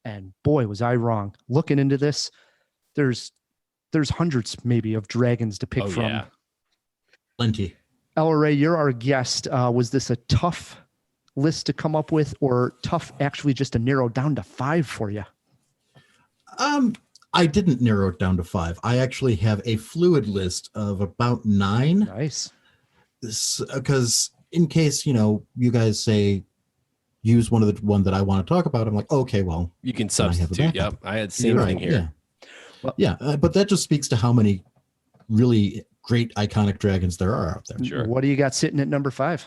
B: And boy, was I wrong. Looking into this, there's hundreds maybe of dragons to pick from.
A: Yeah.
D: Plenty.
B: LRA, you're our guest. Was this a tough list to come up with, or tough actually just to narrow down to 5 for you?
D: I didn't narrow it down to 5. I actually have a fluid list of about 9.
B: Nice.
D: Because in case, you guys say, use one that I want to talk about, I'm like, okay, well,
A: you can substitute. Yep. I had the same thing here.
D: Yeah. Well, yeah. But that just speaks to how many really great iconic dragons there are out there.
A: Sure.
B: What do you got sitting at number 5?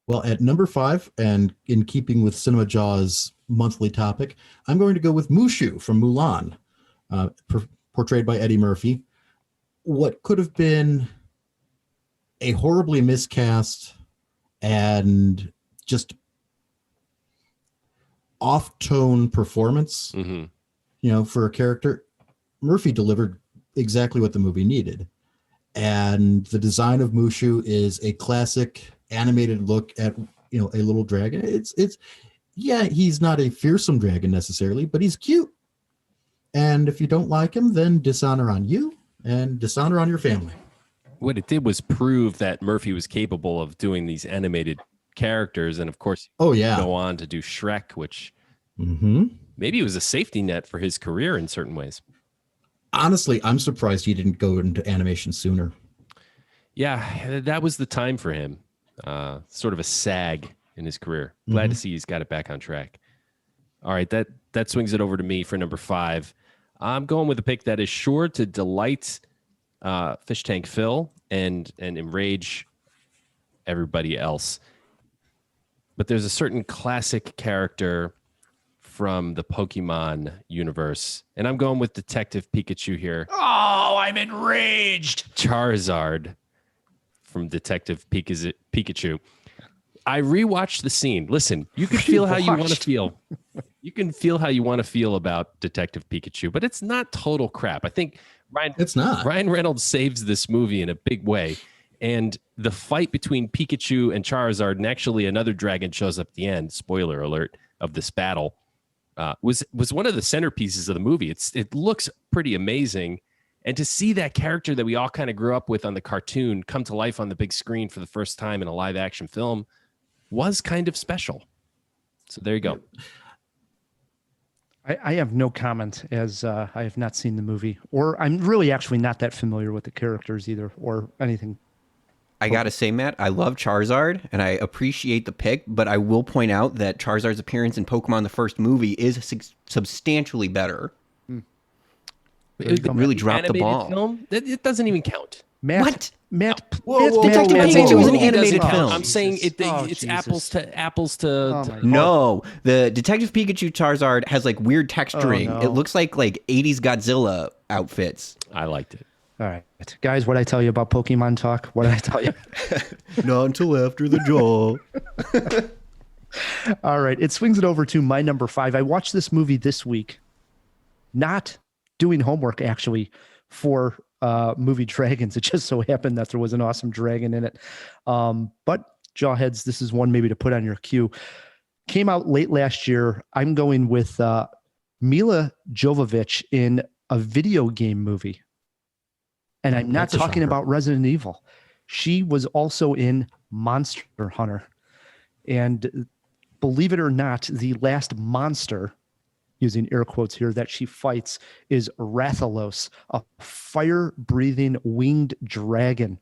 D: Well, at number 5, and in keeping with Cinemajaw's monthly topic, I'm going to go with Mushu from Mulan, portrayed by Eddie Murphy. What could have been a horribly miscast and just off-tone performance, for a character, Murphy delivered exactly what the movie needed. And the design of Mushu is a classic animated look at, a little dragon. It's he's not a fearsome dragon necessarily, but he's cute. And if you don't like him, then dishonor on you and dishonor on your family.
A: What it did was prove that Murphy was capable of doing these animated characters, and of course, go on to do Shrek, which maybe it was a safety net for his career in certain ways.
D: Honestly, I'm surprised he didn't go into animation sooner.
A: Yeah, that was the time for him. Sort of a sag in his career. Glad to see he's got it back on track. All right, that swings it over to me for number 5. I'm going with a pick that is sure to delight Fish Tank Phil and enrage everybody else. But there's a certain classic character from the Pokemon universe, and I'm going with Detective Pikachu here.
B: Oh, I'm enraged.
A: Charizard from Detective Pikachu. I rewatched the scene. Listen, you can feel how you want to feel. You can feel how you want to feel about Detective Pikachu, but it's not total crap. I think Ryan Reynolds saves this movie in a big way. And the fight between Pikachu and Charizard, and actually another dragon shows up at the end, spoiler alert, of this battle, was one of the centerpieces of the movie. It looks pretty amazing. And to see that character that we all kind of grew up with on the cartoon come to life on the big screen for the first time in a live action film was kind of special. So there you go.
B: I have no comment, as I have not seen the movie, or I'm really actually not that familiar with the characters either, or anything.
C: I gotta say, Matt, I love Charizard and I appreciate the pick, but I will point out that Charizard's appearance in Pokemon the first movie is substantially better. It really dropped the ball.
A: Film? It doesn't even count.
C: What?
B: Matt,
C: Detective Pikachu was an animated film.
A: I'm saying it's
B: Jesus.
A: apples to.
C: No, the Detective Pikachu Charizard has like weird texturing.
B: Oh, no.
C: It looks like 80s Godzilla outfits.
A: I liked it.
B: All right, guys, what I tell you about Pokemon talk? What did I tell you?
C: Not until after the jaw.
B: All right, it swings it over to my number 5. I watched this movie this week, not doing homework actually for movie Dragons. It just so happened that there was an awesome dragon in it. But Jawheads, this is one maybe to put on your queue. came out late last year. I'm going with Mila Jovovich in a video game movie. And I'm not talking about Resident Evil. She was also in Monster Hunter. And believe it or not, the last monster, using air quotes here, that she fights is Rathalos, a fire-breathing winged dragon.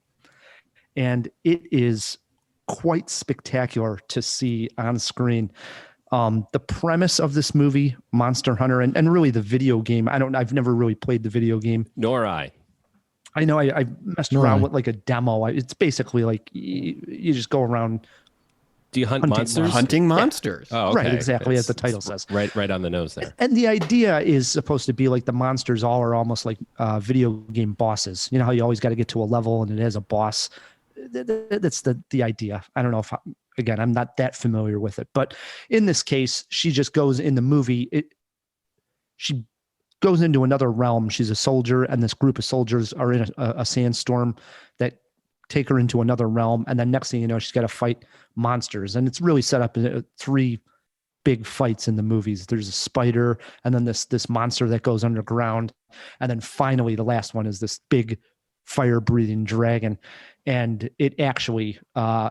B: And it is quite spectacular to see on screen. The premise of this movie, Monster Hunter, and really the video game, I've never really played the video game.
A: Nor I.
B: I know I messed around with like a demo. It's basically like you just go around.
A: Do you hunt monsters?
C: Hunting monsters.
A: Yeah. Oh, okay.
B: Right, exactly as the title says.
A: Right on the nose there.
B: And the idea is supposed to be like the monsters all are almost like video game bosses. You know how you always got to get to a level and it has a boss. That's the idea. I don't know if again, I'm not that familiar with it, but in this case, she just goes in the movie. She goes into another realm. She's a soldier, and this group of soldiers are in a sandstorm that take her into another realm. And then next thing you know, she's got to fight monsters. And it's really set up in 3 big fights in the movies. There's a spider, and then this monster that goes underground. And then finally, the last one is this big fire-breathing dragon. And it actually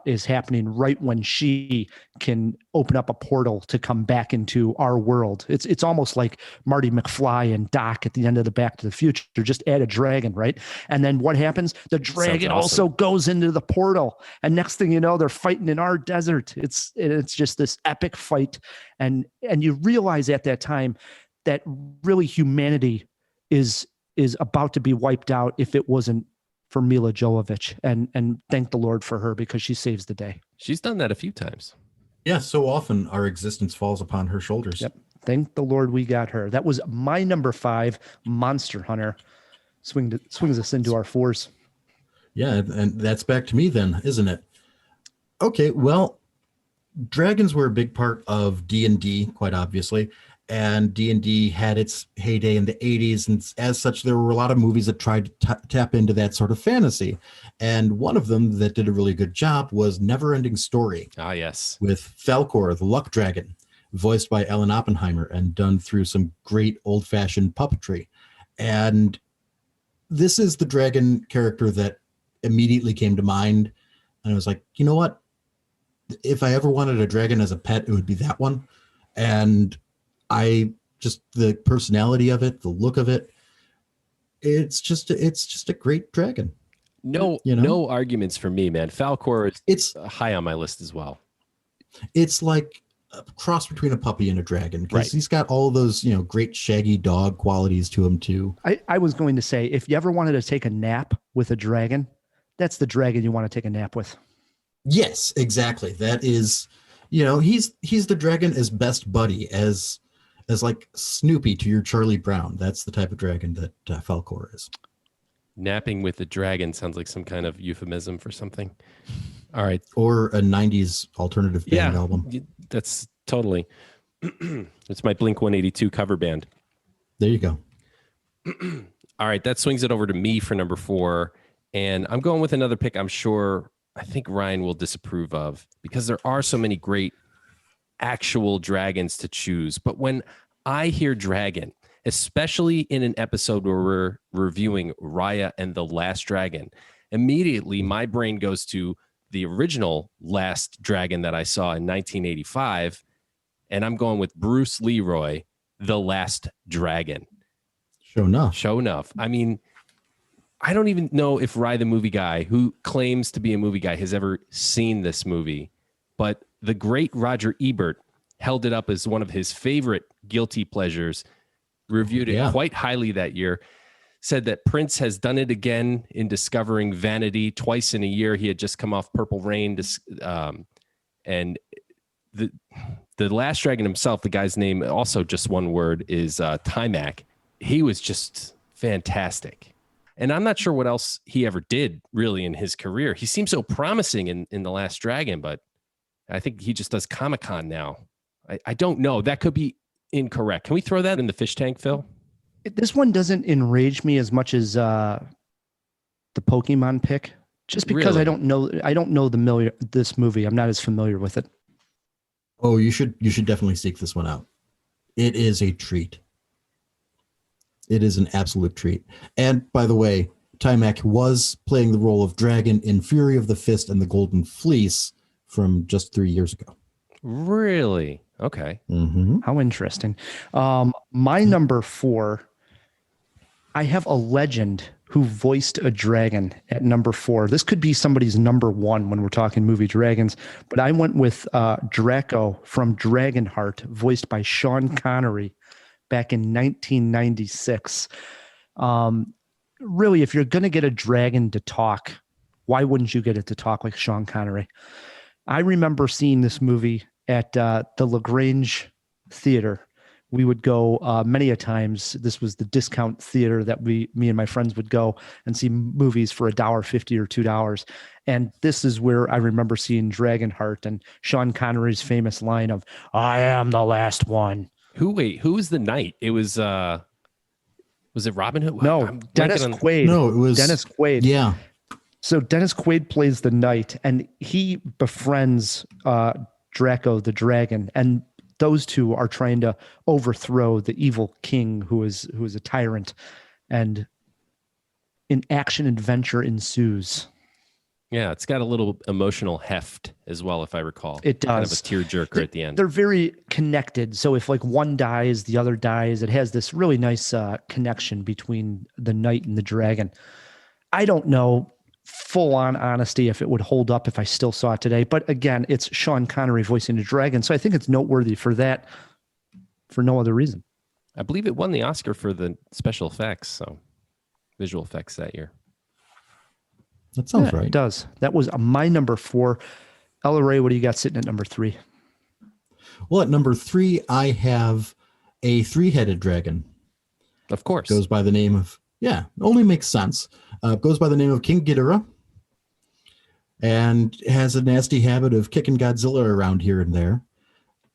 B: is happening right when she can open up a portal to come back into our world. It's almost like Marty McFly and Doc at the end of the Back to the Future. Just add a dragon, right? And then what happens? The dragon also goes into the portal. And next thing you know, they're fighting in our desert. It's just this epic fight. And you realize at that time that really humanity is about to be wiped out if it wasn't for Mila Jovovich, and thank the Lord for her because she saves the day.
A: She's done that a few times.
D: Yeah, so often our existence falls upon her shoulders.
B: Yep. Thank the Lord we got her. That was my number 5, Monster Hunter. Swings us into our 4s.
D: Yeah, and that's back to me then, isn't it? Okay, well, dragons were a big part of D&D, quite obviously. And D&D had its heyday in the 80s. And as such, there were a lot of movies that tried to tap into that sort of fantasy. And one of them that did a really good job was Neverending Story.
A: Ah, yes.
D: With Falkor, the Luck Dragon, voiced by Ellen Oppenheimer and done through some great old-fashioned puppetry. And this is the dragon character that immediately came to mind. And I was like, you know what? If I ever wanted a dragon as a pet, it would be that one. And the personality of it, the look of it, it's just a great dragon.
A: No arguments for me, man. Falkor is high on my list as well.
D: It's like a cross between a puppy and a dragon because he's got all those, great shaggy dog qualities to him too.
B: I was going to say, if you ever wanted to take a nap with a dragon, that's the dragon you want to take a nap with. Yes,
D: exactly. That is, he's the dragon as best buddy, as like Snoopy to your Charlie Brown. That's the type of dragon that Falkor is.
A: Napping with a dragon sounds like some kind of euphemism for something. All right.
D: Or a 90s alternative band album.
A: That's totally. It's my Blink-182 cover band.
D: There you go.
A: All right. That swings it over to me for number 4. And I'm going with another pick I think Ryan will disapprove of, because there are so many great actual dragons to choose. But when I hear dragon, especially in an episode where we're reviewing Raya and the Last Dragon, immediately my brain goes to the original Last Dragon that I saw in 1985, and I'm going with Bruce Leroy, the Last Dragon.
D: Sure
A: enough. I mean, I don't even know if Rye the movie guy, who claims to be a movie guy, has ever seen this movie, but the great Roger Ebert held it up as one of his favorite guilty pleasures, reviewed it quite highly that year, said that Prince has done it again in discovering vanity twice in a year. He had just come off Purple Rain, and the Last Dragon himself, the guy's name, also just one word, is Timac. He was just fantastic. And I'm not sure what else he ever did really in his career. He seems so promising in The Last Dragon, but I think he just does Comic-Con now. I don't know. That could be incorrect. Can we throw that in the fish tank, Phil?
B: This one doesn't enrage me as much as the Pokemon pick, just because I don't know this movie. I'm not as familiar with it.
D: Oh, you should definitely seek this one out. It is a treat. It is an absolute treat. And by the way, Taimak was playing the role of Dragon in Fury of the Fist and the Golden Fleece from just 3 years ago.
A: Really? Okay.
D: Mm-hmm.
B: How interesting. My number 4, I have a legend who voiced a dragon at number 4. This could be somebody's number 1 when we're talking movie dragons, but I went with Draco from Dragonheart, voiced by Sean Connery back in 1996. Really, if you're going to get a dragon to talk, why wouldn't you get it to talk like Sean Connery? I remember seeing this movie at the LaGrange Theater. We would go many a times. This was the discount theater that me and my friends would go and see movies for $1.50 or $2. And this is where I remember seeing Dragonheart and Sean Connery's famous line of, "I am the last one."
A: Who was the knight? It was it Robin Hood?
B: No, Dennis Quaid.
D: No, it was
B: Dennis Quaid.
D: Yeah.
B: So Dennis Quaid plays the knight, and he befriends Draco the dragon, and those two are trying to overthrow the evil king who is a tyrant, and an action adventure ensues.
A: Yeah, it's got a little emotional heft as well, if I recall.
B: It does.
A: Kind of a tearjerker at the end.
B: They're very connected. So if like one dies, the other dies. It has this really nice connection between the knight and the dragon. I don't know, full on honesty, if it would hold up if I still saw it today. But again, it's Sean Connery voicing a dragon. So I think it's noteworthy for that, for no other reason.
A: I believe it won the Oscar for the special effects, so visual effects that year.
D: That sounds right.
B: It does. That was my number 4. Ella Ray, what do you got sitting at number 3?
D: Well, at number 3, I have a 3-headed dragon.
A: Of course.
D: Goes by the name of, only makes sense. Goes by the name of King Ghidorah, and has a nasty habit of kicking Godzilla around here and there,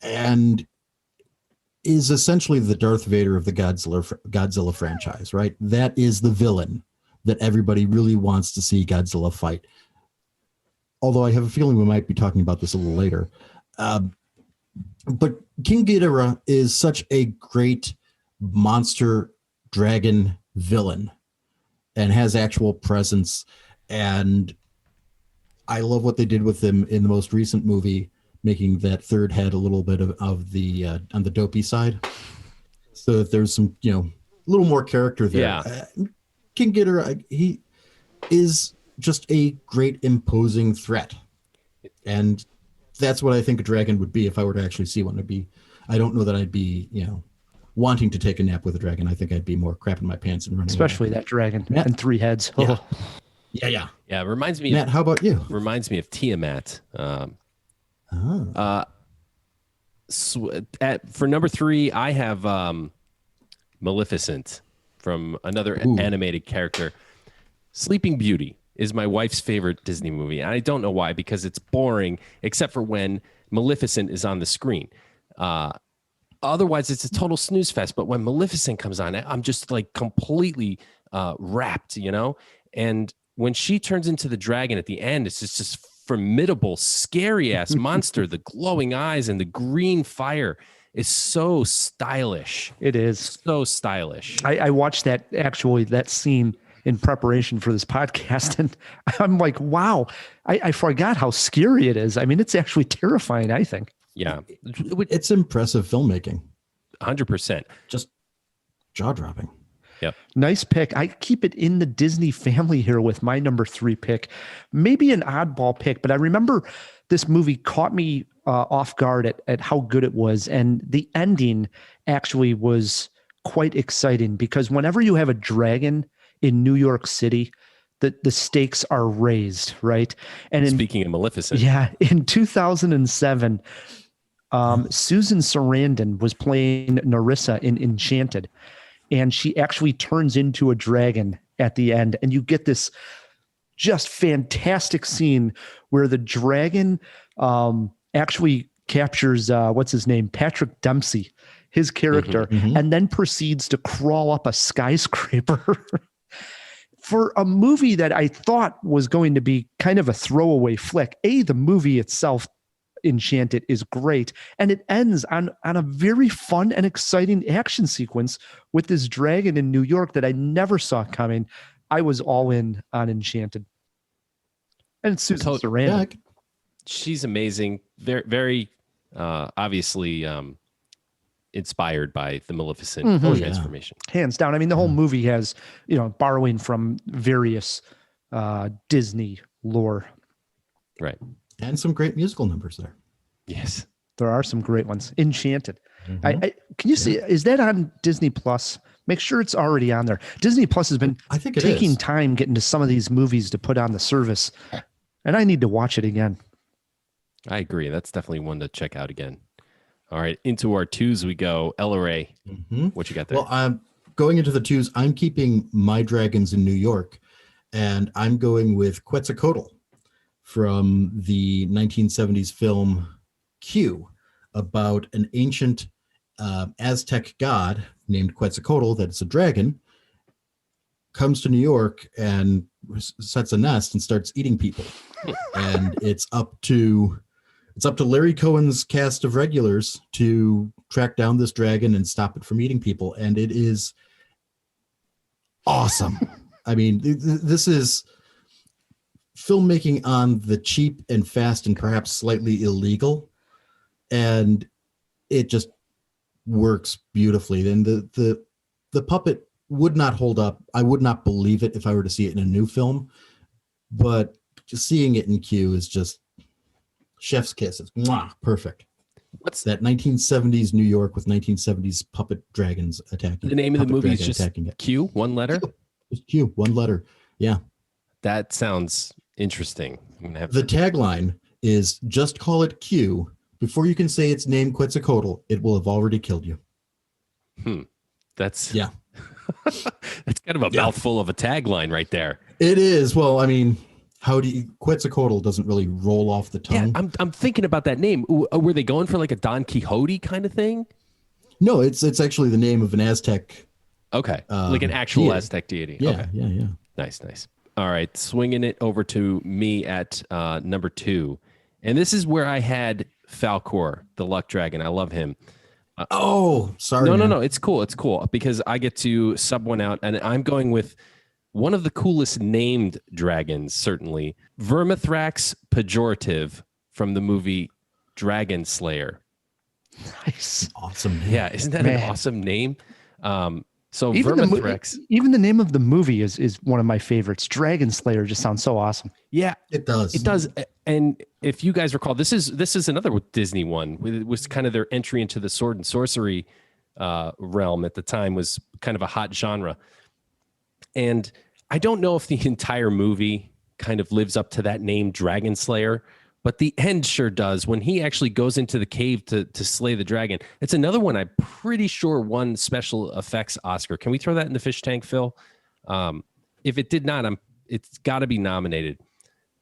D: and is essentially the Darth Vader of the Godzilla franchise, right? That is the villain that everybody really wants to see Godzilla fight. Although I have a feeling we might be talking about this a little later. But King Ghidorah is such a great monster dragon villain and has actual presence. And I love what they did with him in the most recent movie, making that third head a little bit of the on the dopey side. So that there's some, a little more character there.
A: Yeah.
D: King Ghidorah, he is just a great imposing threat. And that's what I think a dragon would be if I were to actually see one. I don't know that I'd be, wanting to take a nap with a dragon. I think I'd be more crapping my pants and running
B: Especially
D: away.
B: that dragon
D: Matt?
B: and 3 heads.
D: Yeah.
B: Oh.
D: Yeah.
A: Yeah, it reminds me
D: Matt, how about you?
A: Reminds me of Tiamat. For number 3, I have Maleficent from another animated character. Sleeping Beauty is my wife's favorite Disney movie. And I don't know why, because it's boring, except for when Maleficent is on the screen. Otherwise, it's a total snooze fest. But when Maleficent comes on, I'm just like completely wrapped, And when she turns into the dragon at the end, it's just this formidable, scary-ass monster. The glowing eyes and the green fire is so stylish.
B: It is.
A: So stylish.
B: I watched that scene in preparation for this podcast, and I'm like, wow, I forgot how scary it is. I mean, it's actually terrifying, I think.
A: Yeah.
D: It's impressive filmmaking.
A: 100%.
D: Just jaw-dropping.
A: Yep.
B: Nice pick. I keep it in the Disney family here with my number 3 pick. Maybe an oddball pick, but I remember this movie caught me off guard at how good it was. And the ending actually was quite exciting, because whenever you have a dragon in New York City, the stakes are raised, right? And
A: speaking of Maleficent.
B: Yeah, in 2007, Susan Sarandon was playing Narissa in Enchanted, and she actually turns into a dragon at the end. And you get this just fantastic scene where the dragon actually captures, what's his name? Patrick Dempsey, his character, and then proceeds to crawl up a skyscraper. For a movie that I thought was going to be kind of a throwaway flick, the movie itself Enchanted is great. And it ends on a very fun and exciting action sequence with this dragon in New York that I never saw coming. I was all in on Enchanted. And it's Susan Sarandon.
A: She's amazing. Very, very obviously inspired by the Maleficent transformation.
B: Hands down. I mean, the whole movie has, borrowing from various Disney lore.
A: Right.
D: And some great musical numbers there.
A: Yes.
B: There are some great ones. Enchanted. Can you see, is that on Disney Plus? Make sure it's already on there. Disney Plus has been taking time getting to some of these movies to put on the service. And I need to watch it again.
A: I agree. That's definitely one to check out again. All right. Into our twos we go. Ella Ray, what you got there?
D: Well, going into the twos, I'm keeping my dragons in New York. And I'm going with Quetzalcoatl from the 1970s film Q, about an ancient Aztec god named Quetzalcoatl, that's a dragon, comes to New York and sets a nest and starts eating people. And it's up to Larry Cohen's cast of regulars to track down this dragon and stop it from eating people. And it is awesome. I mean, this is filmmaking on the cheap and fast and perhaps slightly illegal. And it just works beautifully. And the puppet would not hold up. I would not believe it if I were to see it in a new film, but just seeing it in Q is just chef's kiss. It's perfect.
A: What's
D: that 1970s New York with 1970s puppet dragons attacking?
A: The name of the movie is just Q, one letter?
D: Just Q, one letter. Yeah.
A: That sounds interesting.
D: The tagline is just call it Q. Before you can say its name Quetzalcoatl, it will have already killed you.
A: That's that's kind of a mouthful of a tagline right there.
D: It is. Well, I mean, Quetzalcoatl doesn't really roll off the tongue.
A: Yeah, I'm thinking about that name. Were they going for like a Don Quixote kind of thing?
D: No, it's actually the name of an Aztec.
A: Okay, like an actual Aztec deity.
D: Yeah,
A: okay.
D: yeah.
A: Nice. All right, swinging it over to me at number 2. And this is where I had Falkor, the luck dragon. I love him.
D: Sorry.
A: No. It's cool. It's cool because I get to sub one out, and I'm going with one of the coolest named dragons, certainly. Vermithrax Pejorative from the movie Dragon Slayer.
B: Nice.
D: Awesome name.
A: Yeah, isn't that an awesome name? So
B: even
A: Vermithrax.
B: Even the name of the movie is one of my favorites. Dragon Slayer just sounds so awesome.
A: Yeah,
D: it does.
A: It does. And if you guys recall, this is another Disney one. It was kind of their entry into the sword and sorcery realm at the time, was kind of a hot genre. And I don't know if the entire movie kind of lives up to that name, Dragon Slayer, but the end sure does. When he actually goes into the cave to slay the dragon, it's another one I'm pretty sure won special effects Oscar. Can we throw that in the fish tank, Phil? If it did not, it's got to be nominated.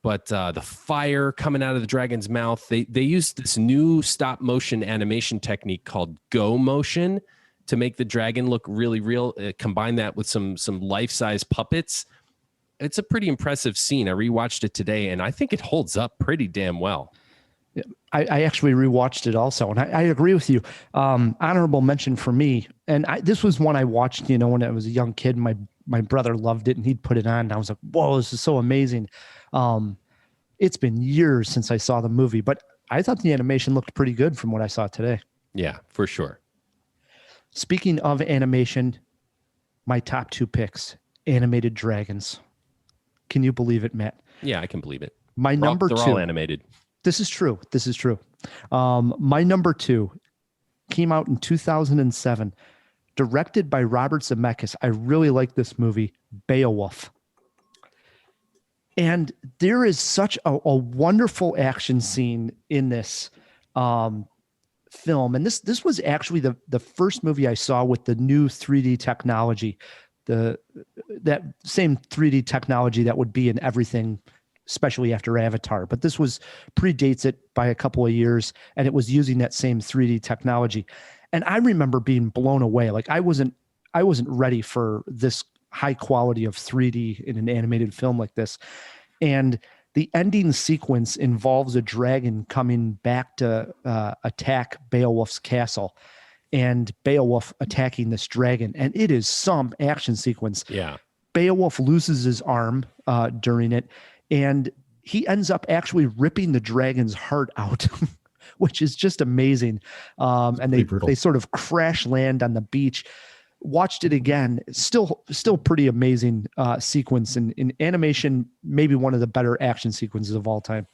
A: But the fire coming out of the dragon's mouth, they used this new stop motion animation technique called Go Motion to make the dragon look really real. Combine that with some life-size puppets. It's a pretty impressive scene. I rewatched it today, and I think it holds up pretty damn well.
B: I actually rewatched it also, and I agree with you. Honorable mention for me, and this was one I watched, when I was a young kid. My brother loved it, and he'd put it on, and I was like, whoa, this is so amazing. It's been years since I saw the movie, but I thought the animation looked pretty good from what I saw today.
A: Yeah, for sure.
B: Speaking of animation, my top 2 picks, animated dragons. Can you believe it, Matt?
A: Yeah, I can believe it.
B: My number 2.
A: They're all animated.
B: This is true. My number 2 came out in 2007, directed by Robert Zemeckis. I really like this movie, Beowulf. And there is such a wonderful action scene in this film. And this was actually the first movie I saw with the new 3D technology, that same 3D technology that would be in everything, especially after Avatar. But this predates it by a couple of years, and it was using that same 3D technology. And I remember being blown away. Like I wasn't ready for this high quality of 3D in an animated film like this. And The ending sequence involves a dragon coming back to attack Beowulf's castle, and Beowulf attacking this dragon. And it is some action sequence.
A: Yeah.
B: Beowulf loses his arm during it, and he ends up actually ripping the dragon's heart out, which is just amazing. And they sort of crash land on the beach. Watched it again. Still pretty amazing sequence in animation. Maybe one of the better action sequences of all time.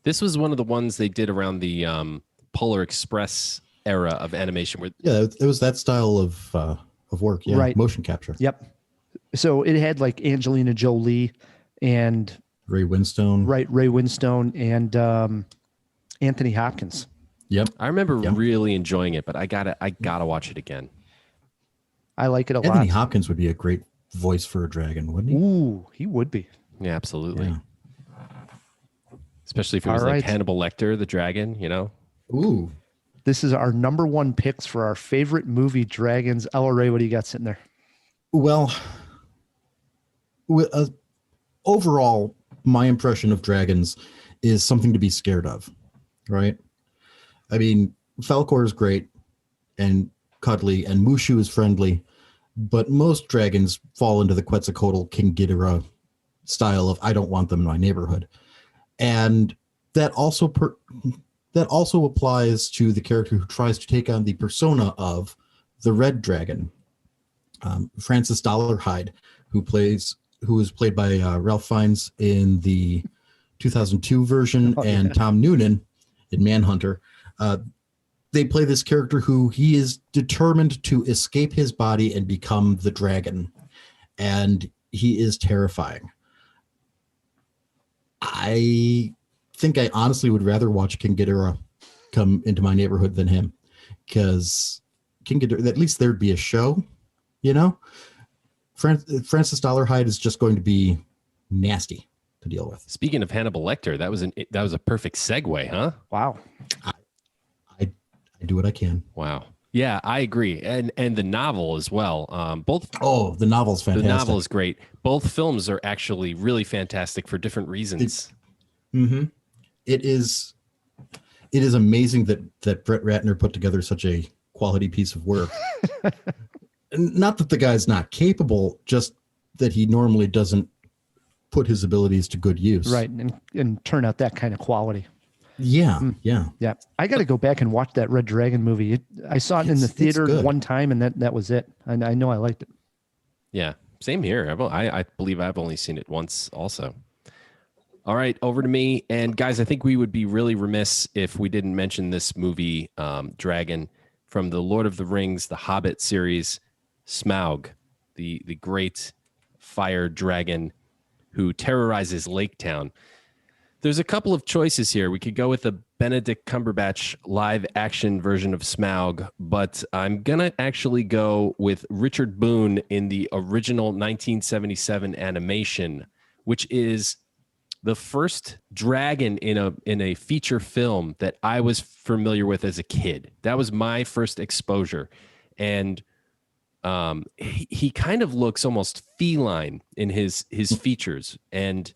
A: This was one of the ones they did around the Polar Express era of animation. Where
D: it was that style of work. Yeah,
B: right.
D: Motion capture.
B: Yep. So it had like Angelina Jolie and
D: Ray Winstone.
B: Right, Ray Winstone and Anthony Hopkins.
D: Yep.
A: I remember really enjoying it, but I gotta watch it again.
B: I like it a lot.
D: Anthony Hopkins would be a great voice for a dragon, wouldn't he?
B: Ooh, he would be.
A: Yeah, absolutely.
D: Yeah.
A: Especially if it was like Hannibal Lecter, the dragon, you know?
D: Ooh.
B: This is our number one picks for our favorite movie, Dragons. Ella Ray, what do you got sitting there?
D: Well, overall, my impression of dragons is something to be scared of, right? I mean, Falkor is great and cuddly, and Mushu is friendly, but most dragons fall into the Quetzalcoatl King Ghidorah style of I don't want them in my neighborhood, and that also applies to the character who tries to take on the persona of the Red Dragon, Francis Dollarhide, who is played by Ralph Fiennes in the 2002 version, and Tom Noonan in Manhunter. They play this character who he is determined to escape his body and become the dragon. And he is terrifying. I think I honestly would rather watch King Ghidorah come into my neighborhood than him. Because King Ghidorah, at least there'd be a show, you know? Francis Dollarhide is just going to be nasty to deal with.
A: Speaking of Hannibal Lecter, that was a perfect segue, huh?
B: Wow.
D: I do what I can.
A: Wow. Yeah, I agree. And the novel as well.
D: The novel's fantastic.
A: The novel is great. Both films are actually really fantastic for different reasons.
D: It is amazing that Brett Ratner put together such a quality piece of work. Not that the guy's not capable, just that he normally doesn't put his abilities to good use.
B: Right, and turn out that kind of quality.
D: Yeah.
B: I got to go back and watch that Red Dragon movie. I saw it in the theater one time, and that was it. And I know I liked it.
A: Yeah, same here. I believe I've only seen it once also. All right, over to me. And guys, I think we would be really remiss if we didn't mention this movie, Dragon, from the Lord of the Rings, the Hobbit series, Smaug, the great fire dragon who terrorizes Lake Town. There's a couple of choices here. We could go with the Benedict Cumberbatch live action version of Smaug, but I'm going to actually go with Richard Boone in the original 1977 animation, which is the first dragon in a feature film that I was familiar with as a kid. That was my first exposure. And he kind of looks almost feline in his features, and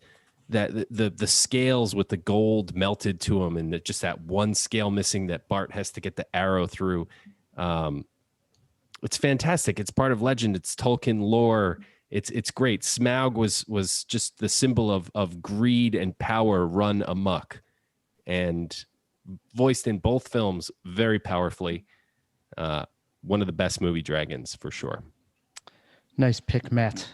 A: that the scales with the gold melted to him, and just that one scale missing that Bart has to get the arrow through. It's fantastic. It's part of legend. It's Tolkien lore. It's great. Smaug was just the symbol of greed and power run amok, and voiced in both films very powerfully. One of the best movie dragons for sure.
B: Nice pick, Matt.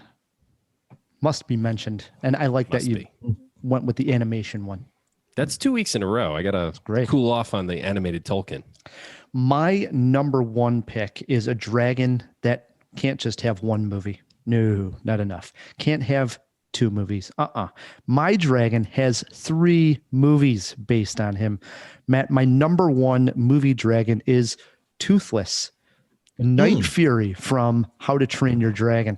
B: Must be mentioned. And I like that you went with the animation one.
A: That's 2 weeks in a row. I got to cool off on the animated Tolkien. My
B: number one pick is a dragon that can't just have one movie. No, not enough. Can't have two movies. My dragon has 3 movies based on him. Matt, my number one movie dragon is Toothless, Night Fury from How to Train Your Dragon.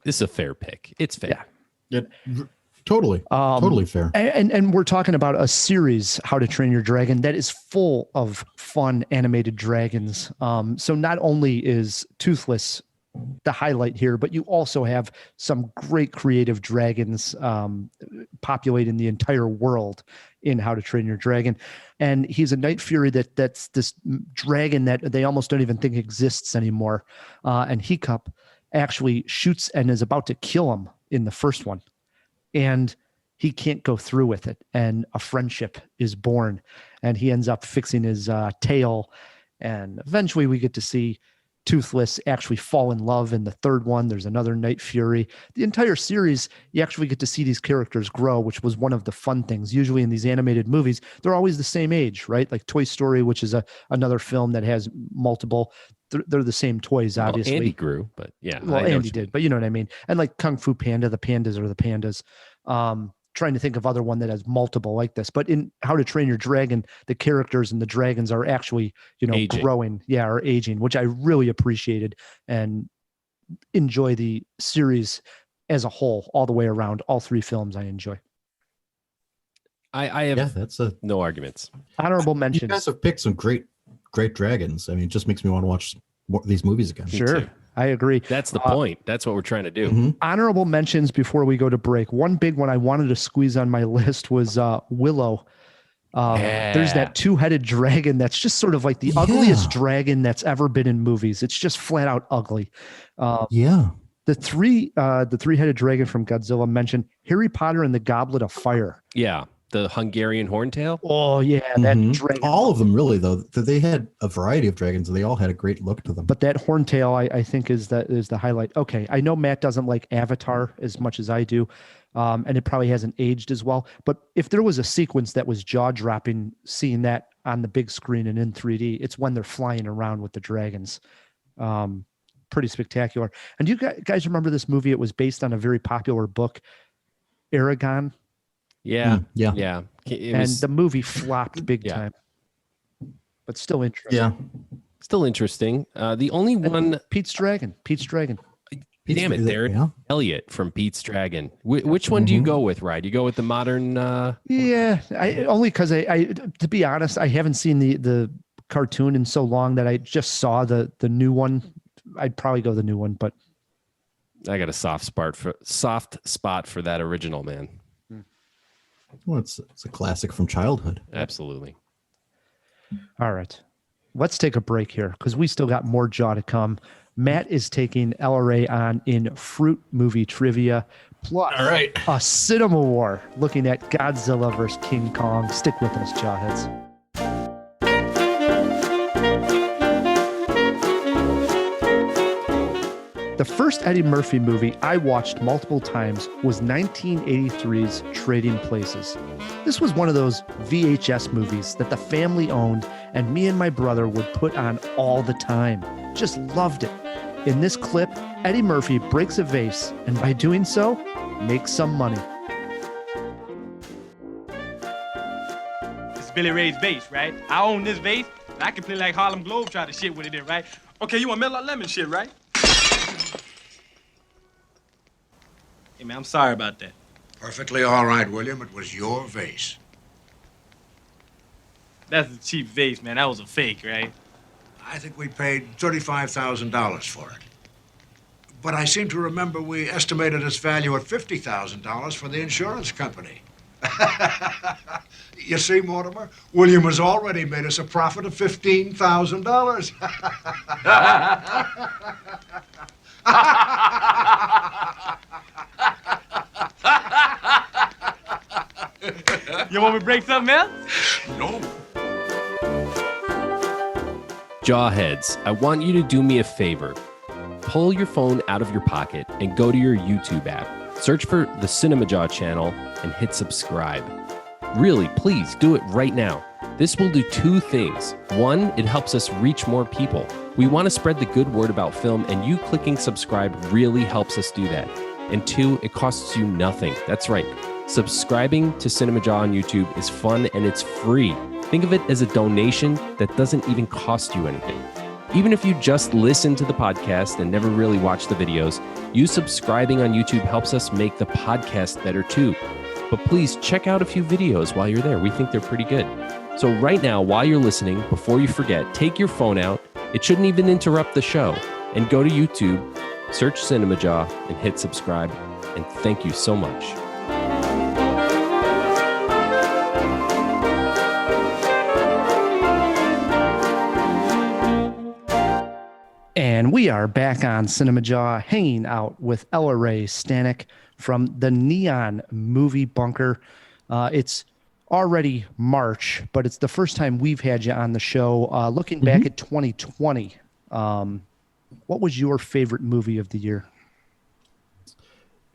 A: This is a fair pick. It's fair.
D: Yeah, totally. Totally fair.
B: And we're talking about a series, How to Train Your Dragon, that is full of fun animated dragons. So not only is Toothless the highlight here, but you also have some great creative dragons populating the entire world in How to Train Your Dragon. And he's a Night Fury that's this dragon that they almost don't even think exists anymore. And Hiccup actually shoots and is about to kill him in the first one. And he can't go through with it. And a friendship is born. And he ends up fixing his tail. And eventually we get to see Toothless actually fall in love in the third one. There's another Night Fury. The entire series, you actually get to see these characters grow, which was one of the fun things. Usually in these animated movies, they're always the same age, right? Like Toy Story, which is another film that has multiple. They're the same toys, obviously.
A: Well, Andy grew, but yeah.
B: Well, Andy did, but you know what I mean. And like Kung Fu Panda, the pandas are the pandas. Trying to think of other one that has multiple like this, but in How to Train Your Dragon, the characters and the dragons are actually, aging. Growing, or aging, which I really appreciated and enjoy the series as a whole, all the way around. All three films I enjoy.
A: I have no arguments.
B: Honorable mentions.
D: You guys have picked some great dragons. I mean, it just makes me want to watch more of these movies again.
B: Sure. I agree.
A: That's the point. That's what we're trying to do.
D: Mm-hmm.
B: Honorable mentions before we go to break. One big one I wanted to squeeze on my list was Willow. There's that two-headed dragon that's just sort of like the ugliest dragon that's ever been in movies. It's just flat out ugly. The three-headed dragon from Godzilla mentioned Harry Potter and the Goblet of Fire.
A: Yeah. The Hungarian horntail?
B: Oh, yeah. That dragon.
D: All of them, really, though. They had a variety of dragons, and they all had a great look to them.
B: But that horntail, I think, is the highlight. Okay, I know Matt doesn't like Avatar as much as I do, and it probably hasn't aged as well. But if there was a sequence that was jaw-dropping, seeing that on the big screen and in 3D, it's when they're flying around with the dragons. Pretty spectacular. And do you guys remember this movie? It was based on a very popular book, Aragon.
A: Yeah.
B: The movie flopped big time, but still interesting.
D: Yeah,
A: still interesting. The only one,
B: Pete's Dragon.
A: Damn it, Darren Elliott from Pete's Dragon. Which one do you go with, Ryan? Do you go with the modern?
B: Only because I, to be honest, I haven't seen the cartoon in so long that I just saw the new one. I'd probably go the new one, but
A: I got a soft spot for that original, man.
D: Well, it's a classic from childhood.
A: Absolutely.
B: All right. Let's take a break here because we still got more Jaw to come. Matt is taking LRA on in Fruit Movie Trivia. Plus,
D: all right,
B: a CinemaWAR looking at Godzilla versus King Kong. Stick with us, Jawheads. The first Eddie Murphy movie I watched multiple times was 1983's Trading Places. This was one of those VHS movies that the family owned and me and my brother would put on all the time. Just loved it. In this clip, Eddie Murphy breaks a vase and by doing so, makes some money.
G: It's Billy Ray's vase, right? I own this vase, and I can play like Harlem Globetrotter shit with it in, right? Okay, you want Mellow Lemon shit, right? Hey, man, I'm sorry about that.
H: Perfectly all right, William. It was your vase.
G: That's a cheap vase, man. That was a fake, right?
H: I think we paid $35,000 for it. But I seem to remember we estimated its value at $50,000 for the insurance company. You see, Mortimer, William has already made us a profit of $15,000.
G: You want me to break something else?
H: No.
A: Jawheads, I want you to do me a favor. Pull your phone out of your pocket and go to your YouTube app. Search for the Cinemajaw channel and hit subscribe. Really, please do it right now. This will do two things. One, it helps us reach more people. We want to spread the good word about film, and you clicking subscribe really helps us do that. And two, it costs you nothing. That's right. Subscribing to Cinemajaw on YouTube is fun and it's free. Think of it as a donation that doesn't even cost you anything. Even if you just listen to the podcast and never really watch the videos, you subscribing on YouTube helps us make the podcast better too. But please check out a few videos while you're there. We think they're pretty good. So right now, while you're listening, before you forget, take your phone out. It shouldn't even interrupt the show. And go to YouTube, search Cinemajaw, and hit subscribe. And thank you so much.
B: And we are back on Cinemajaw, hanging out with Ella Ray Stanek from the Neon Movie Bunker. It's already March, but it's the first time we've had you on the show. Looking back at 2020, what was your favorite movie of the year?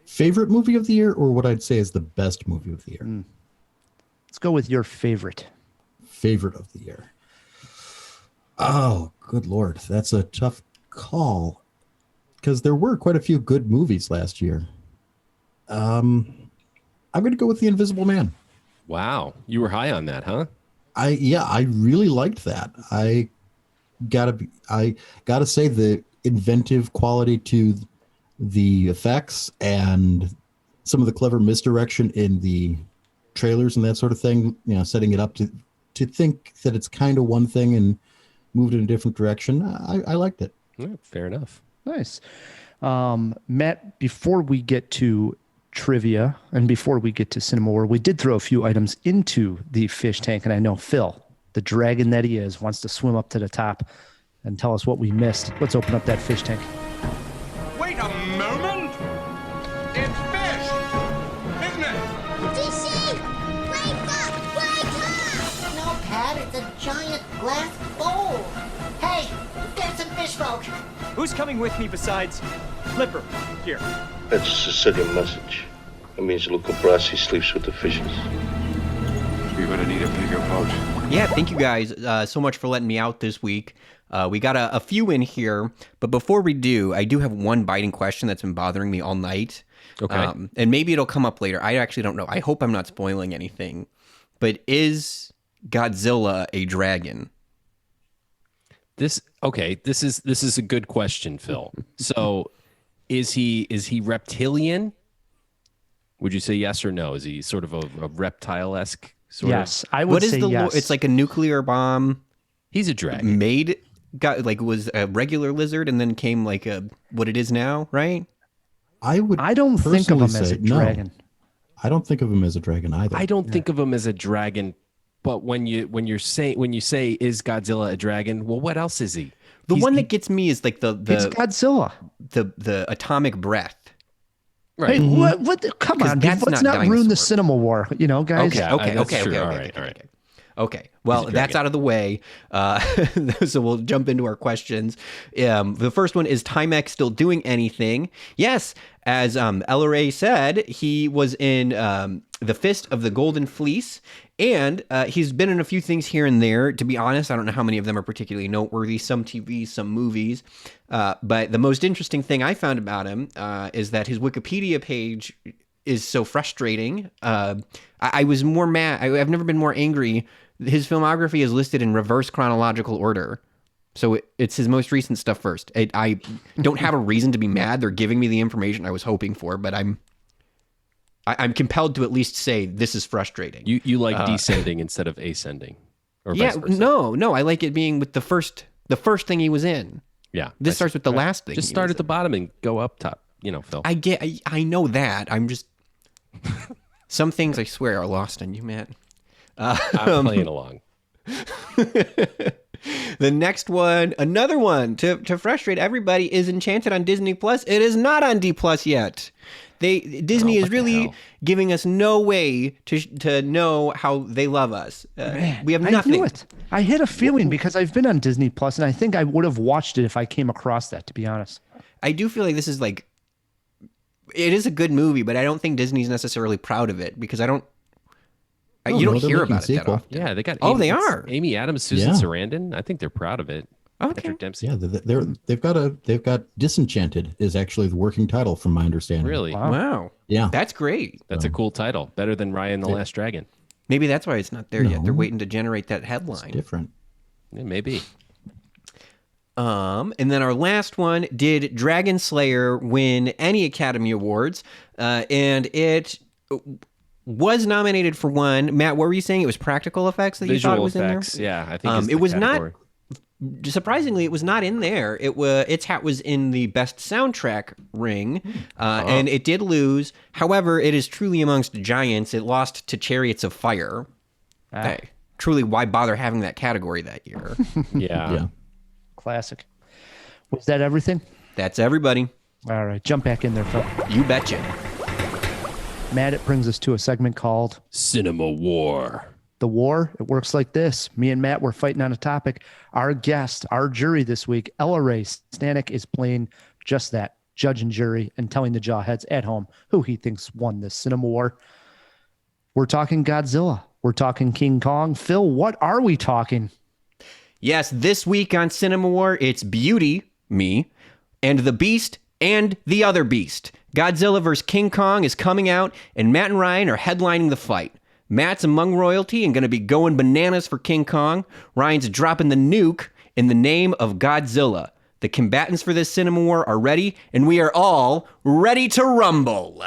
D: Favorite movie of the year, or what I'd say is the best movie of the year?
B: Let's go with your favorite.
D: Favorite of the year. Oh, good Lord. That's a tough call because there were quite a few good movies last year. I'm going to go with The Invisible Man.
A: Wow. You were high on that, huh?
D: I really liked that. I gotta say the inventive quality to the effects and some of the clever misdirection in the trailers and that sort of thing, setting it up to think that it's kind of one thing and moved in a different direction. I liked it.
A: Yeah, fair enough.
B: Nice. Matt, before we get to trivia and before we get to CinemaWAR, we did throw a few items into the fish tank, and I know Phil, the dragon that he is, wants to swim up to the top and tell us what we missed. Let's open up that fish tank.
G: Wait a moment! It's fish! Isn't it?
I: DC! Wake up!
J: No, Pat, it's a giant glass bowl. Hey, get some fish folk.
K: Who's coming with me besides Flipper? Here.
L: That's a Sicilian message. It means Luca Brasi sleeps with the fishes.
M: We're gonna need a bigger boat.
C: Yeah, thank you guys so much for letting me out this week. We got a few in here, but before we do, I do have one biting question that's been bothering me all night.
A: Okay.
C: And maybe it'll come up later. I actually don't know. I hope I'm not spoiling anything. But is Godzilla a dragon?
A: This is a good question, Phil. So is he reptilian? Would you say yes or no? Is he sort of a reptile-esque sort of?
B: Yes, I would say yes.
C: It's like a nuclear bomb.
A: He's a dragon.
C: Was a regular lizard and then came like what it is now, right?
B: I don't think of him as a dragon.
D: I don't think of him as a dragon either.
A: I don't think of him as a dragon. But when you say is Godzilla a dragon, well, what else is he?
C: The one that gets me is like
B: it's Godzilla.
C: The atomic breath.
B: Right. Hey, what? Come on, let's not ruin the CinemaWAR, guys.
C: Okay. All right. Okay. Well, that's out of the way. So we'll jump into our questions. The first one is Timex still doing anything? Yes. As Ella Ray said, he was in The Fist of the Golden Fleece, and he's been in a few things here and there. To be honest, I don't know how many of them are particularly noteworthy. Some TV, some movies. But the most interesting thing I found about him is that his Wikipedia page is so frustrating. I was more mad. I've never been more angry. His filmography is listed in reverse chronological order. So it's his most recent stuff first. I don't have a reason to be mad. They're giving me the information I was hoping for, but I'm compelled to at least say this is frustrating.
A: You like descending instead of ascending, or vice versa.
C: No. I like it being with the first thing he was in.
A: Yeah,
C: this starts with the last thing.
A: Just start at the bottom and go up top. Phil.
C: I know that. I'm just some things I swear are lost on you, Matt.
A: I'm playing along.
C: The next one, another one to frustrate everybody, is Enchanted on Disney Plus. It is not on D Plus yet. Disney is really giving us no way to know how they love us. We have nothing.
B: I knew it. I had a feeling because I've been on Disney Plus, and I think I would have watched it if I came across that. To be honest,
C: I do feel like this is it is a good movie, but I don't think Disney's necessarily proud of it because I don't. You don't hear about it that often.
A: Yeah, they got.
C: They are
A: Amy Adams, Susan Sarandon. I think they're proud of it.
C: Okay.
A: Dempsey.
D: Yeah, they've got Disenchanted is actually the working title from my understanding.
A: Really?
C: Wow.
D: Yeah,
C: that's great.
A: That's a cool title. Better than Raya and the Last Dragon.
C: Maybe that's why it's not there yet. They're waiting to generate that headline.
D: It's different.
A: Yeah, maybe.
C: And then our last one, did Dragon Slayer win any Academy Awards? And it was nominated for one. Matt, what were you saying? It was practical effects that you thought it was
A: effects,
C: in there?
A: Yeah, I think
C: it was not. Surprisingly, it was not in there. Its hat was in the best soundtrack ring, and it did lose. However, it is truly amongst giants. It lost to Chariots of Fire. Hey, truly, why bother having that category that year?
A: Yeah.
B: Classic. Was that everything?
C: That's everybody.
B: All right, jump back in there, Phil.
C: You betcha.
B: Matt, it brings us to a segment called
A: CinemaWAR.
B: The war, it works like this. Me and Matt were fighting on a topic. Our guest, our jury this week, Stanek, is playing just that, judge and jury, and telling the jawheads at home who he thinks won this cinema war. We're talking Godzilla. We're talking King Kong. Phil, what are we talking?
C: Yes, this week on CinemaWAR, it's Beauty, me, and the Beast, and the other Beast. Godzilla vs. King Kong is coming out, and Matt and Ryan are headlining the fight. Matt's among royalty and going to be going bananas for King Kong. Ryan's dropping the nuke in the name of Godzilla. The combatants for this cinema war are ready, and we are all ready to rumble.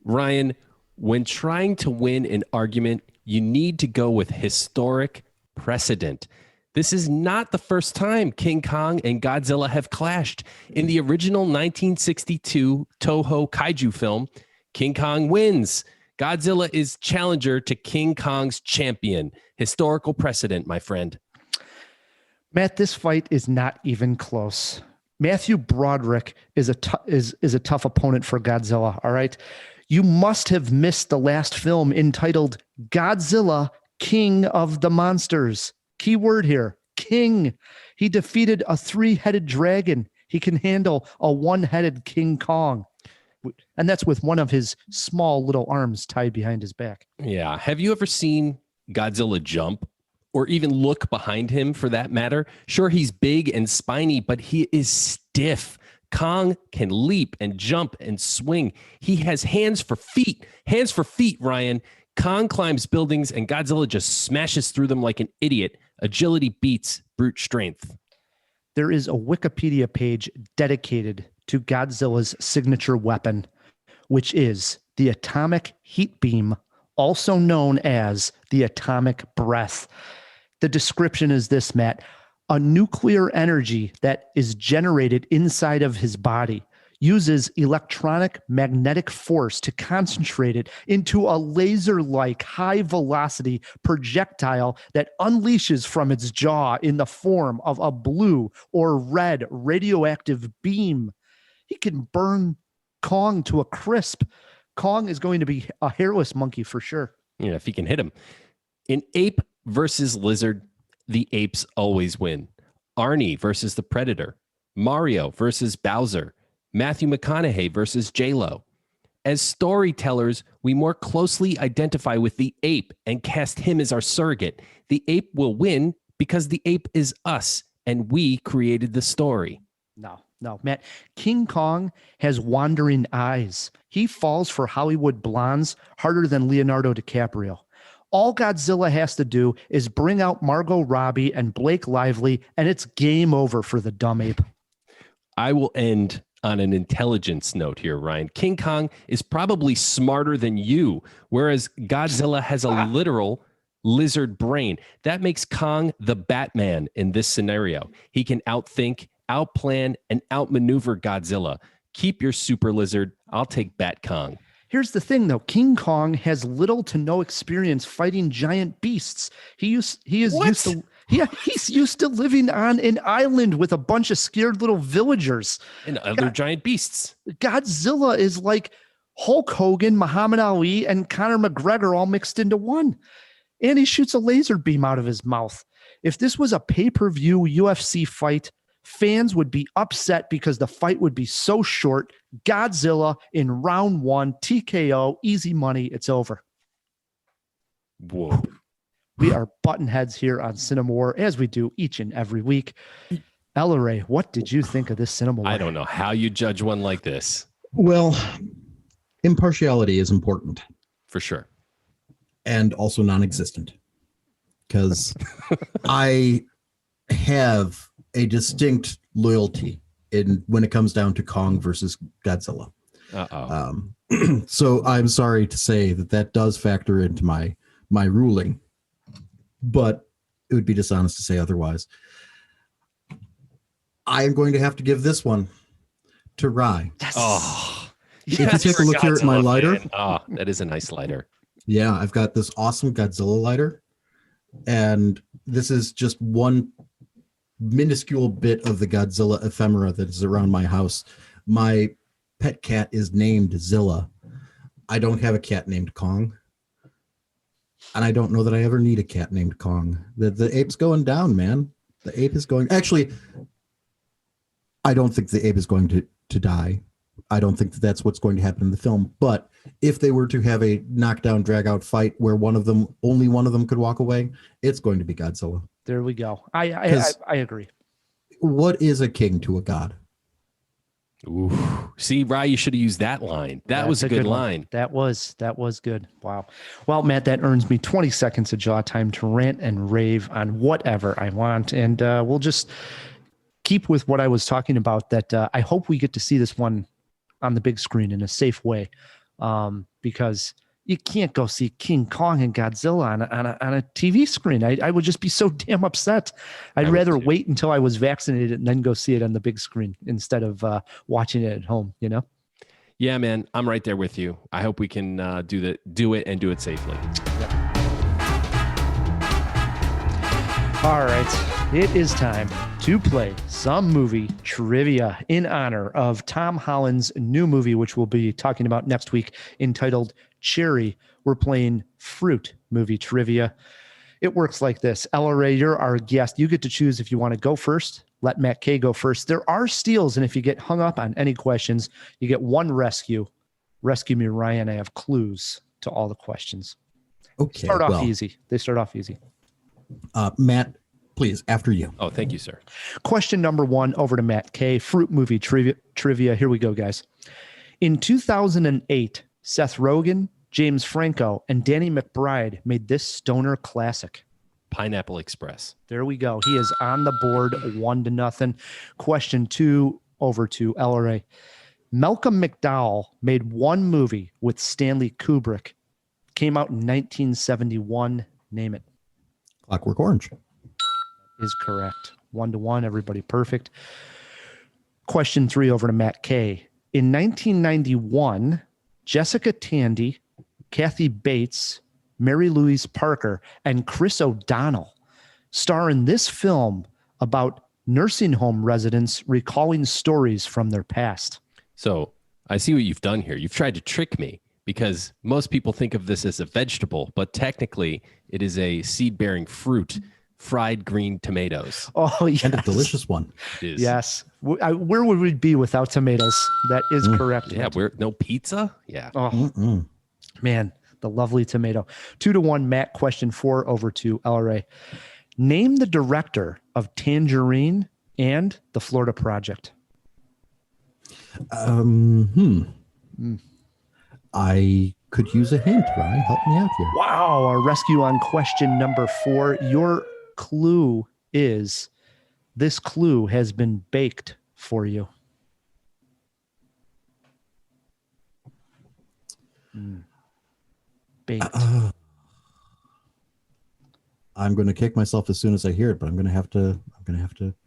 A: Ryan, when trying to win an argument, you need to go with historic precedent. This is not the first time King Kong and Godzilla have clashed. In the original 1962 Toho kaiju film, King Kong wins. Godzilla is challenger to King Kong's champion. Historical precedent, my friend.
B: Matt, this fight is not even close. Matthew Broderick is a tough opponent for Godzilla, all right? You must have missed the last film entitled Godzilla, King of the Monsters. Key word here, king. He defeated a 3-headed dragon. He can handle a 1-headed King Kong. And that's with one of his small little arms tied behind his back.
A: Yeah. Have you ever seen Godzilla jump or even look behind him for that matter? Sure, he's big and spiny, but he is stiff. Kong can leap and jump and swing. He has hands for feet. Hands for feet, Ryan. Kong climbs buildings and Godzilla just smashes through them like an idiot. Agility beats brute strength.
B: There is a Wikipedia page dedicated to Godzilla's signature weapon, which is the atomic heat beam, also known as the atomic breath. The description is this, Matt: a nuclear energy that is generated inside of his body uses electronic magnetic force to concentrate it into a laser-like high-velocity projectile that unleashes from its jaw in the form of a blue or red radioactive beam. He can burn Kong to a crisp. Kong is going to be a hairless monkey for sure.
A: Yeah, if he can hit him. In ape versus lizard, the apes always win. Arnie versus the Predator. Mario versus Bowser. Matthew McConaughey versus J-Lo. As storytellers, we more closely identify with the ape and cast him as our surrogate. The ape will win because the ape is us, and we created the story.
B: No, Matt. King Kong has wandering eyes. He falls for Hollywood blondes harder than Leonardo DiCaprio. All Godzilla has to do is bring out Margot Robbie and Blake Lively, and it's game over for the dumb ape.
A: I will end on an intelligence note here, Ryan. King Kong is probably smarter than you, whereas Godzilla has a literal lizard brain. That makes Kong the Batman in this scenario. He can outthink, outplan, and outmaneuver Godzilla. Keep your super lizard. I'll take Bat Kong.
B: Here's the thing, though. King Kong has little to no experience fighting giant beasts. He's used to living on an island with a bunch of scared little villagers
A: and other giant beasts.
B: Godzilla is like Hulk Hogan, Muhammad Ali, and Conor McGregor all mixed into one. And he shoots a laser beam out of his mouth. If this was a pay-per-view UFC fight, fans would be upset because the fight would be so short. Godzilla in round 1, TKO, easy money, it's over.
A: Whoa.
B: We are button heads here on CinemaWAR, as we do each and every week. Ray, what did you think of this CinemaWAR?
A: I don't know how you judge one like this.
D: Well, impartiality is important.
A: For sure.
D: And also non-existent. Because I have a distinct loyalty when it comes down to Kong versus Godzilla. So I'm sorry to say that does factor into my ruling, but it would be dishonest to say otherwise. I am going to have to give this one to Rye.
B: Yes.
A: Oh,
D: if you take a look here at my lighter.
A: Oh, that is a nice lighter.
D: Yeah, I've got this awesome Godzilla lighter. And this is just one minuscule bit of the Godzilla ephemera that is around my house. My pet cat is named Zilla. I don't have a cat named Kong. And I don't know that I ever need a cat named Kong. The ape's going down, man. The ape is going... Actually, I don't think the ape is going to die. I don't think that's what's going to happen in the film. But if they were to have a knockdown, drag-out fight where only one of them could walk away, it's going to be Godzilla.
B: There we go. I agree.
D: What is a king to a god?
A: Ooh. See, Rye, you should have used that line. That was a good line.
B: That was good. Wow. Well, Matt, that earns me 20 seconds of jaw time to rant and rave on whatever I want. And we'll just keep with what I was talking about, that I hope we get to see this one on the big screen in a safe way, because you can't go see King Kong and Godzilla on a TV screen. I would just be so damn upset. I'd rather wait until I was vaccinated and then go see it on the big screen instead of watching it at home, you know?
A: Yeah, man, I'm right there with you. I hope we can do it and do it safely.
B: Yeah. All right, it is time to play some movie trivia in honor of Tom Holland's new movie, which we'll be talking about next week, entitled Cherry. We're playing fruit movie trivia. It works like this. Ella Ray, you're our guest. You get to choose if you want to go first. Let Matt K go first. There are steals, and if you get hung up on any questions, you get one rescue. Rescue me, Ryan. I have clues to all the questions.
D: Okay.
B: Start off easy. They start off easy.
D: Matt, please, after you.
A: Oh, thank you, sir.
B: Question number 1 over to Matt K. Fruit movie trivia. Here we go, guys. In 2008, Seth Rogen, James Franco, and Danny McBride made this stoner classic.
A: Pineapple Express.
B: There we go. He is on the board 1-0. Question 2 over to Ellery. Malcolm McDowell made one movie with Stanley Kubrick. Came out in 1971. Name it.
D: Clockwork Orange.
B: Is correct. 1-1. Everybody perfect. Question 3 over to Matt K. In 1991, Jessica Tandy, Kathy Bates, Mary Louise Parker, and Chris O'Donnell star in this film about nursing home residents recalling stories from their past.
A: So I see what you've done here. You've tried to trick me, because most people think of this as a vegetable, but technically it is a seed-bearing fruit, fried green tomatoes.
B: Oh, yes.
D: And a delicious one.
A: It is.
B: Yes. Where would we be without tomatoes? That is correct.
A: Yeah, no pizza? Yeah.
B: Oh, man, the lovely tomato. 2-1, Matt. Question 4 over to LRA. Name the director of Tangerine and The Florida Project.
D: I could use a hint, Ryan. Help me out here.
B: Wow, a rescue on question number 4. Your clue is, this clue has been baked for you. Baked.
D: I'm going to kick myself as soon as I hear it, but I'm going to have to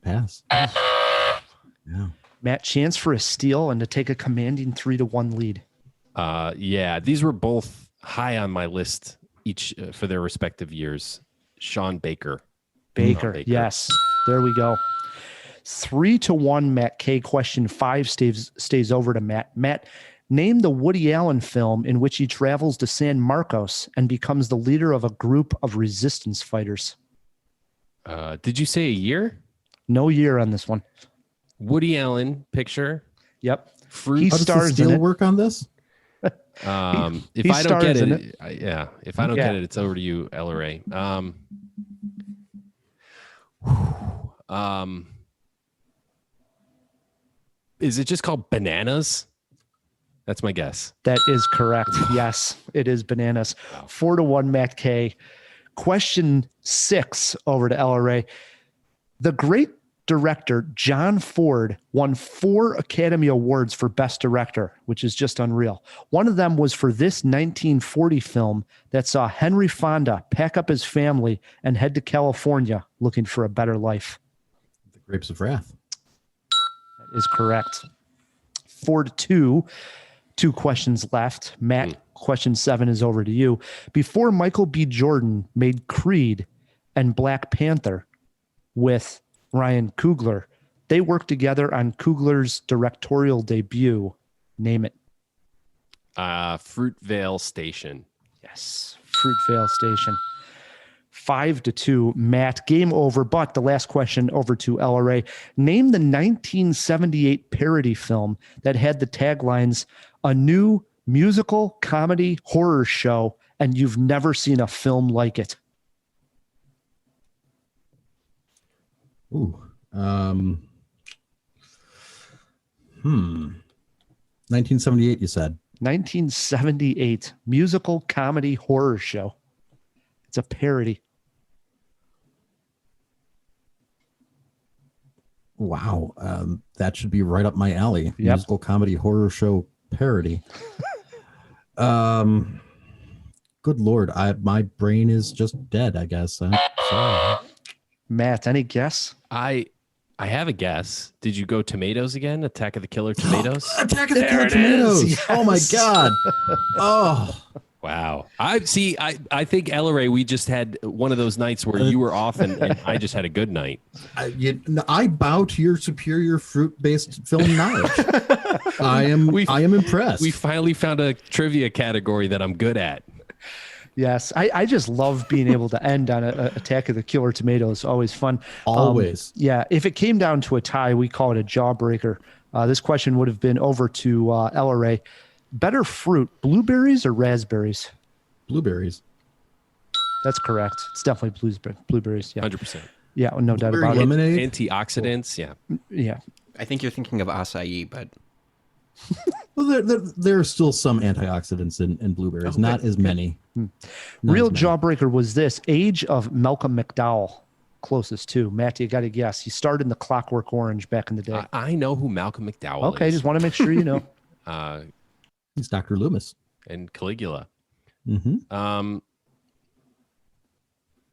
D: pass. Yeah.
B: Matt, chance for a steal and to take a commanding 3-1 lead.
A: Yeah, these were both high on my list, each for their respective years. Sean Baker.
B: Baker. Yes. There we go. 3-1, Matt K. Question 5 stays over to Matt. Matt, name the Woody Allen film in which he travels to San Marcos and becomes the leader of a group of resistance fighters.
A: Did you say a year?
B: No year on this one.
A: Woody Allen picture.
B: Yep.
A: Fruit.
B: He
D: How does the
B: stars in
D: steel
B: it.
D: work on this?
A: If
B: he
A: I don't get
B: stars in
A: it, if I don't get it, it's over to you, LRA. Is it just called Bananas? That's my guess.
B: That is correct. Yes, it is Bananas. 4-1, Matt K. Question 6 over to LRA. The great director John Ford won 4 Academy Awards for Best Director, which is just unreal. One of them was for this 1940 film that saw Henry Fonda pack up his family and head to California looking for a better life.
D: The Grapes of Wrath.
B: is correct. 4-2. 2 questions left. Matt, question 7 is over to you. Before Michael B. Jordan made Creed and Black Panther with Ryan Coogler, they worked together on Coogler's directorial debut. Name it.
A: Fruitvale Station.
B: Yes, Fruitvale Station. 5-2. Matt, game over. But the last question over to LRA. Name the 1978 parody film that had the taglines, "A new musical comedy horror show, and you've never seen a film like it."
D: Ooh. 1978, you said.
B: 1978 musical comedy horror show. It's a parody.
D: Wow. That should be right up my alley. Yep. Musical comedy horror show parody. Good Lord. My brain is just dead, I guess. I'm sorry.
B: Matt, any guess?
A: I have a guess. Did you go Tomatoes again? Attack of the Killer Tomatoes?
D: Attack of the Killer Tomatoes. Yes. Oh my God. Oh.
A: Wow. I think LRA, we just had one of those nights where you were off and I just had a good night.
D: I bow to your superior fruit-based film knowledge. I am impressed.
A: We finally found a trivia category that I'm good at.
B: Yes, I just love being able to end on a Attack of the Killer Tomatoes. Always fun.
D: Always.
B: Yeah, if it came down to a tie, we call it a jawbreaker. This question would have been over to LRA. Better fruit, blueberries or raspberries?
D: Blueberries.
B: That's correct. It's definitely blueberries. Yeah,
A: 100%.
B: Yeah, no doubt about
D: lemonade?
B: it.
A: Antioxidants,
B: Yeah.
C: I think you're thinking of acai, but...
D: Well, there are still some antioxidants in blueberries, not as many.
B: Real jawbreaker was this: age of Malcolm McDowell. Closest to Matt, you got to guess. He starred in The Clockwork Orange back in the day.
A: I know who Malcolm McDowell is.
B: Okay, just want to make sure you know.
D: He's Dr. Loomis
A: and Caligula.
D: Mm-hmm.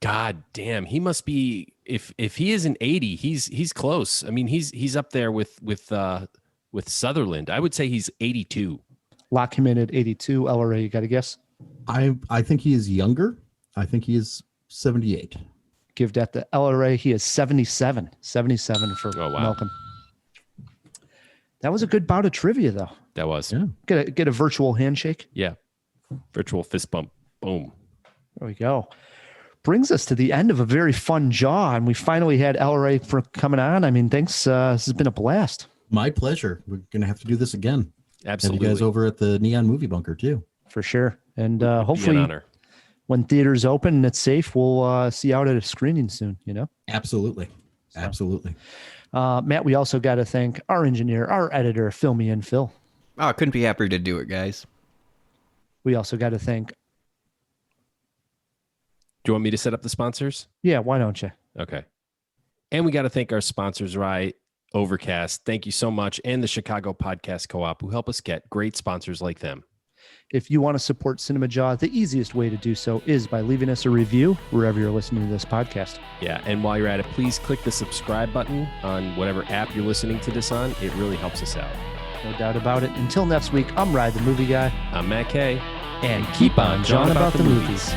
A: God damn, he must be. If he is an 80, he's close. I mean, he's up there with Sutherland. I would say he's 82.
B: Lock him in at 82. LRA, you got to guess?
D: I think he is younger. I think he is 78.
B: Give that to LRA. He is 77. 77 for Malcolm. That was a good bout of trivia, though.
A: That was.
D: Yeah.
B: Get a virtual handshake.
A: Yeah. Virtual fist bump. Boom.
B: There we go. Brings us to the end of a very fun jaw, and we finally had LRA for coming on. I mean, thanks. This has been a blast.
D: My pleasure. We're going to have to do this again.
A: Absolutely.
D: Have you guys over at the Neon Movie Bunker, too.
B: For sure. And hopefully when theaters open and it's safe, we'll see you out at a screening soon, you know?
D: Absolutely. Absolutely.
B: Matt, we also got to thank our engineer, our editor, Fill Me In, Phil.
C: Oh, I couldn't be happier to do it, guys.
B: We also got to thank...
A: Do you want me to set up the sponsors?
B: Yeah, why don't you?
A: Okay. And we got to thank our sponsors, right? Overcast. Thank you so much. And the Chicago Podcast Co-op, who help us get great sponsors like them.
B: If you want to support Cinemajaw, the easiest way to do so is by leaving us a review wherever you're listening to this podcast.
A: Yeah, and while you're at it, please click the subscribe button on whatever app you're listening to this on. It really helps us out.
B: No doubt about it. Until next week, I'm Rye the Movie Guy.
A: I'm Matt Kay.
B: And keep on jawing about the movies.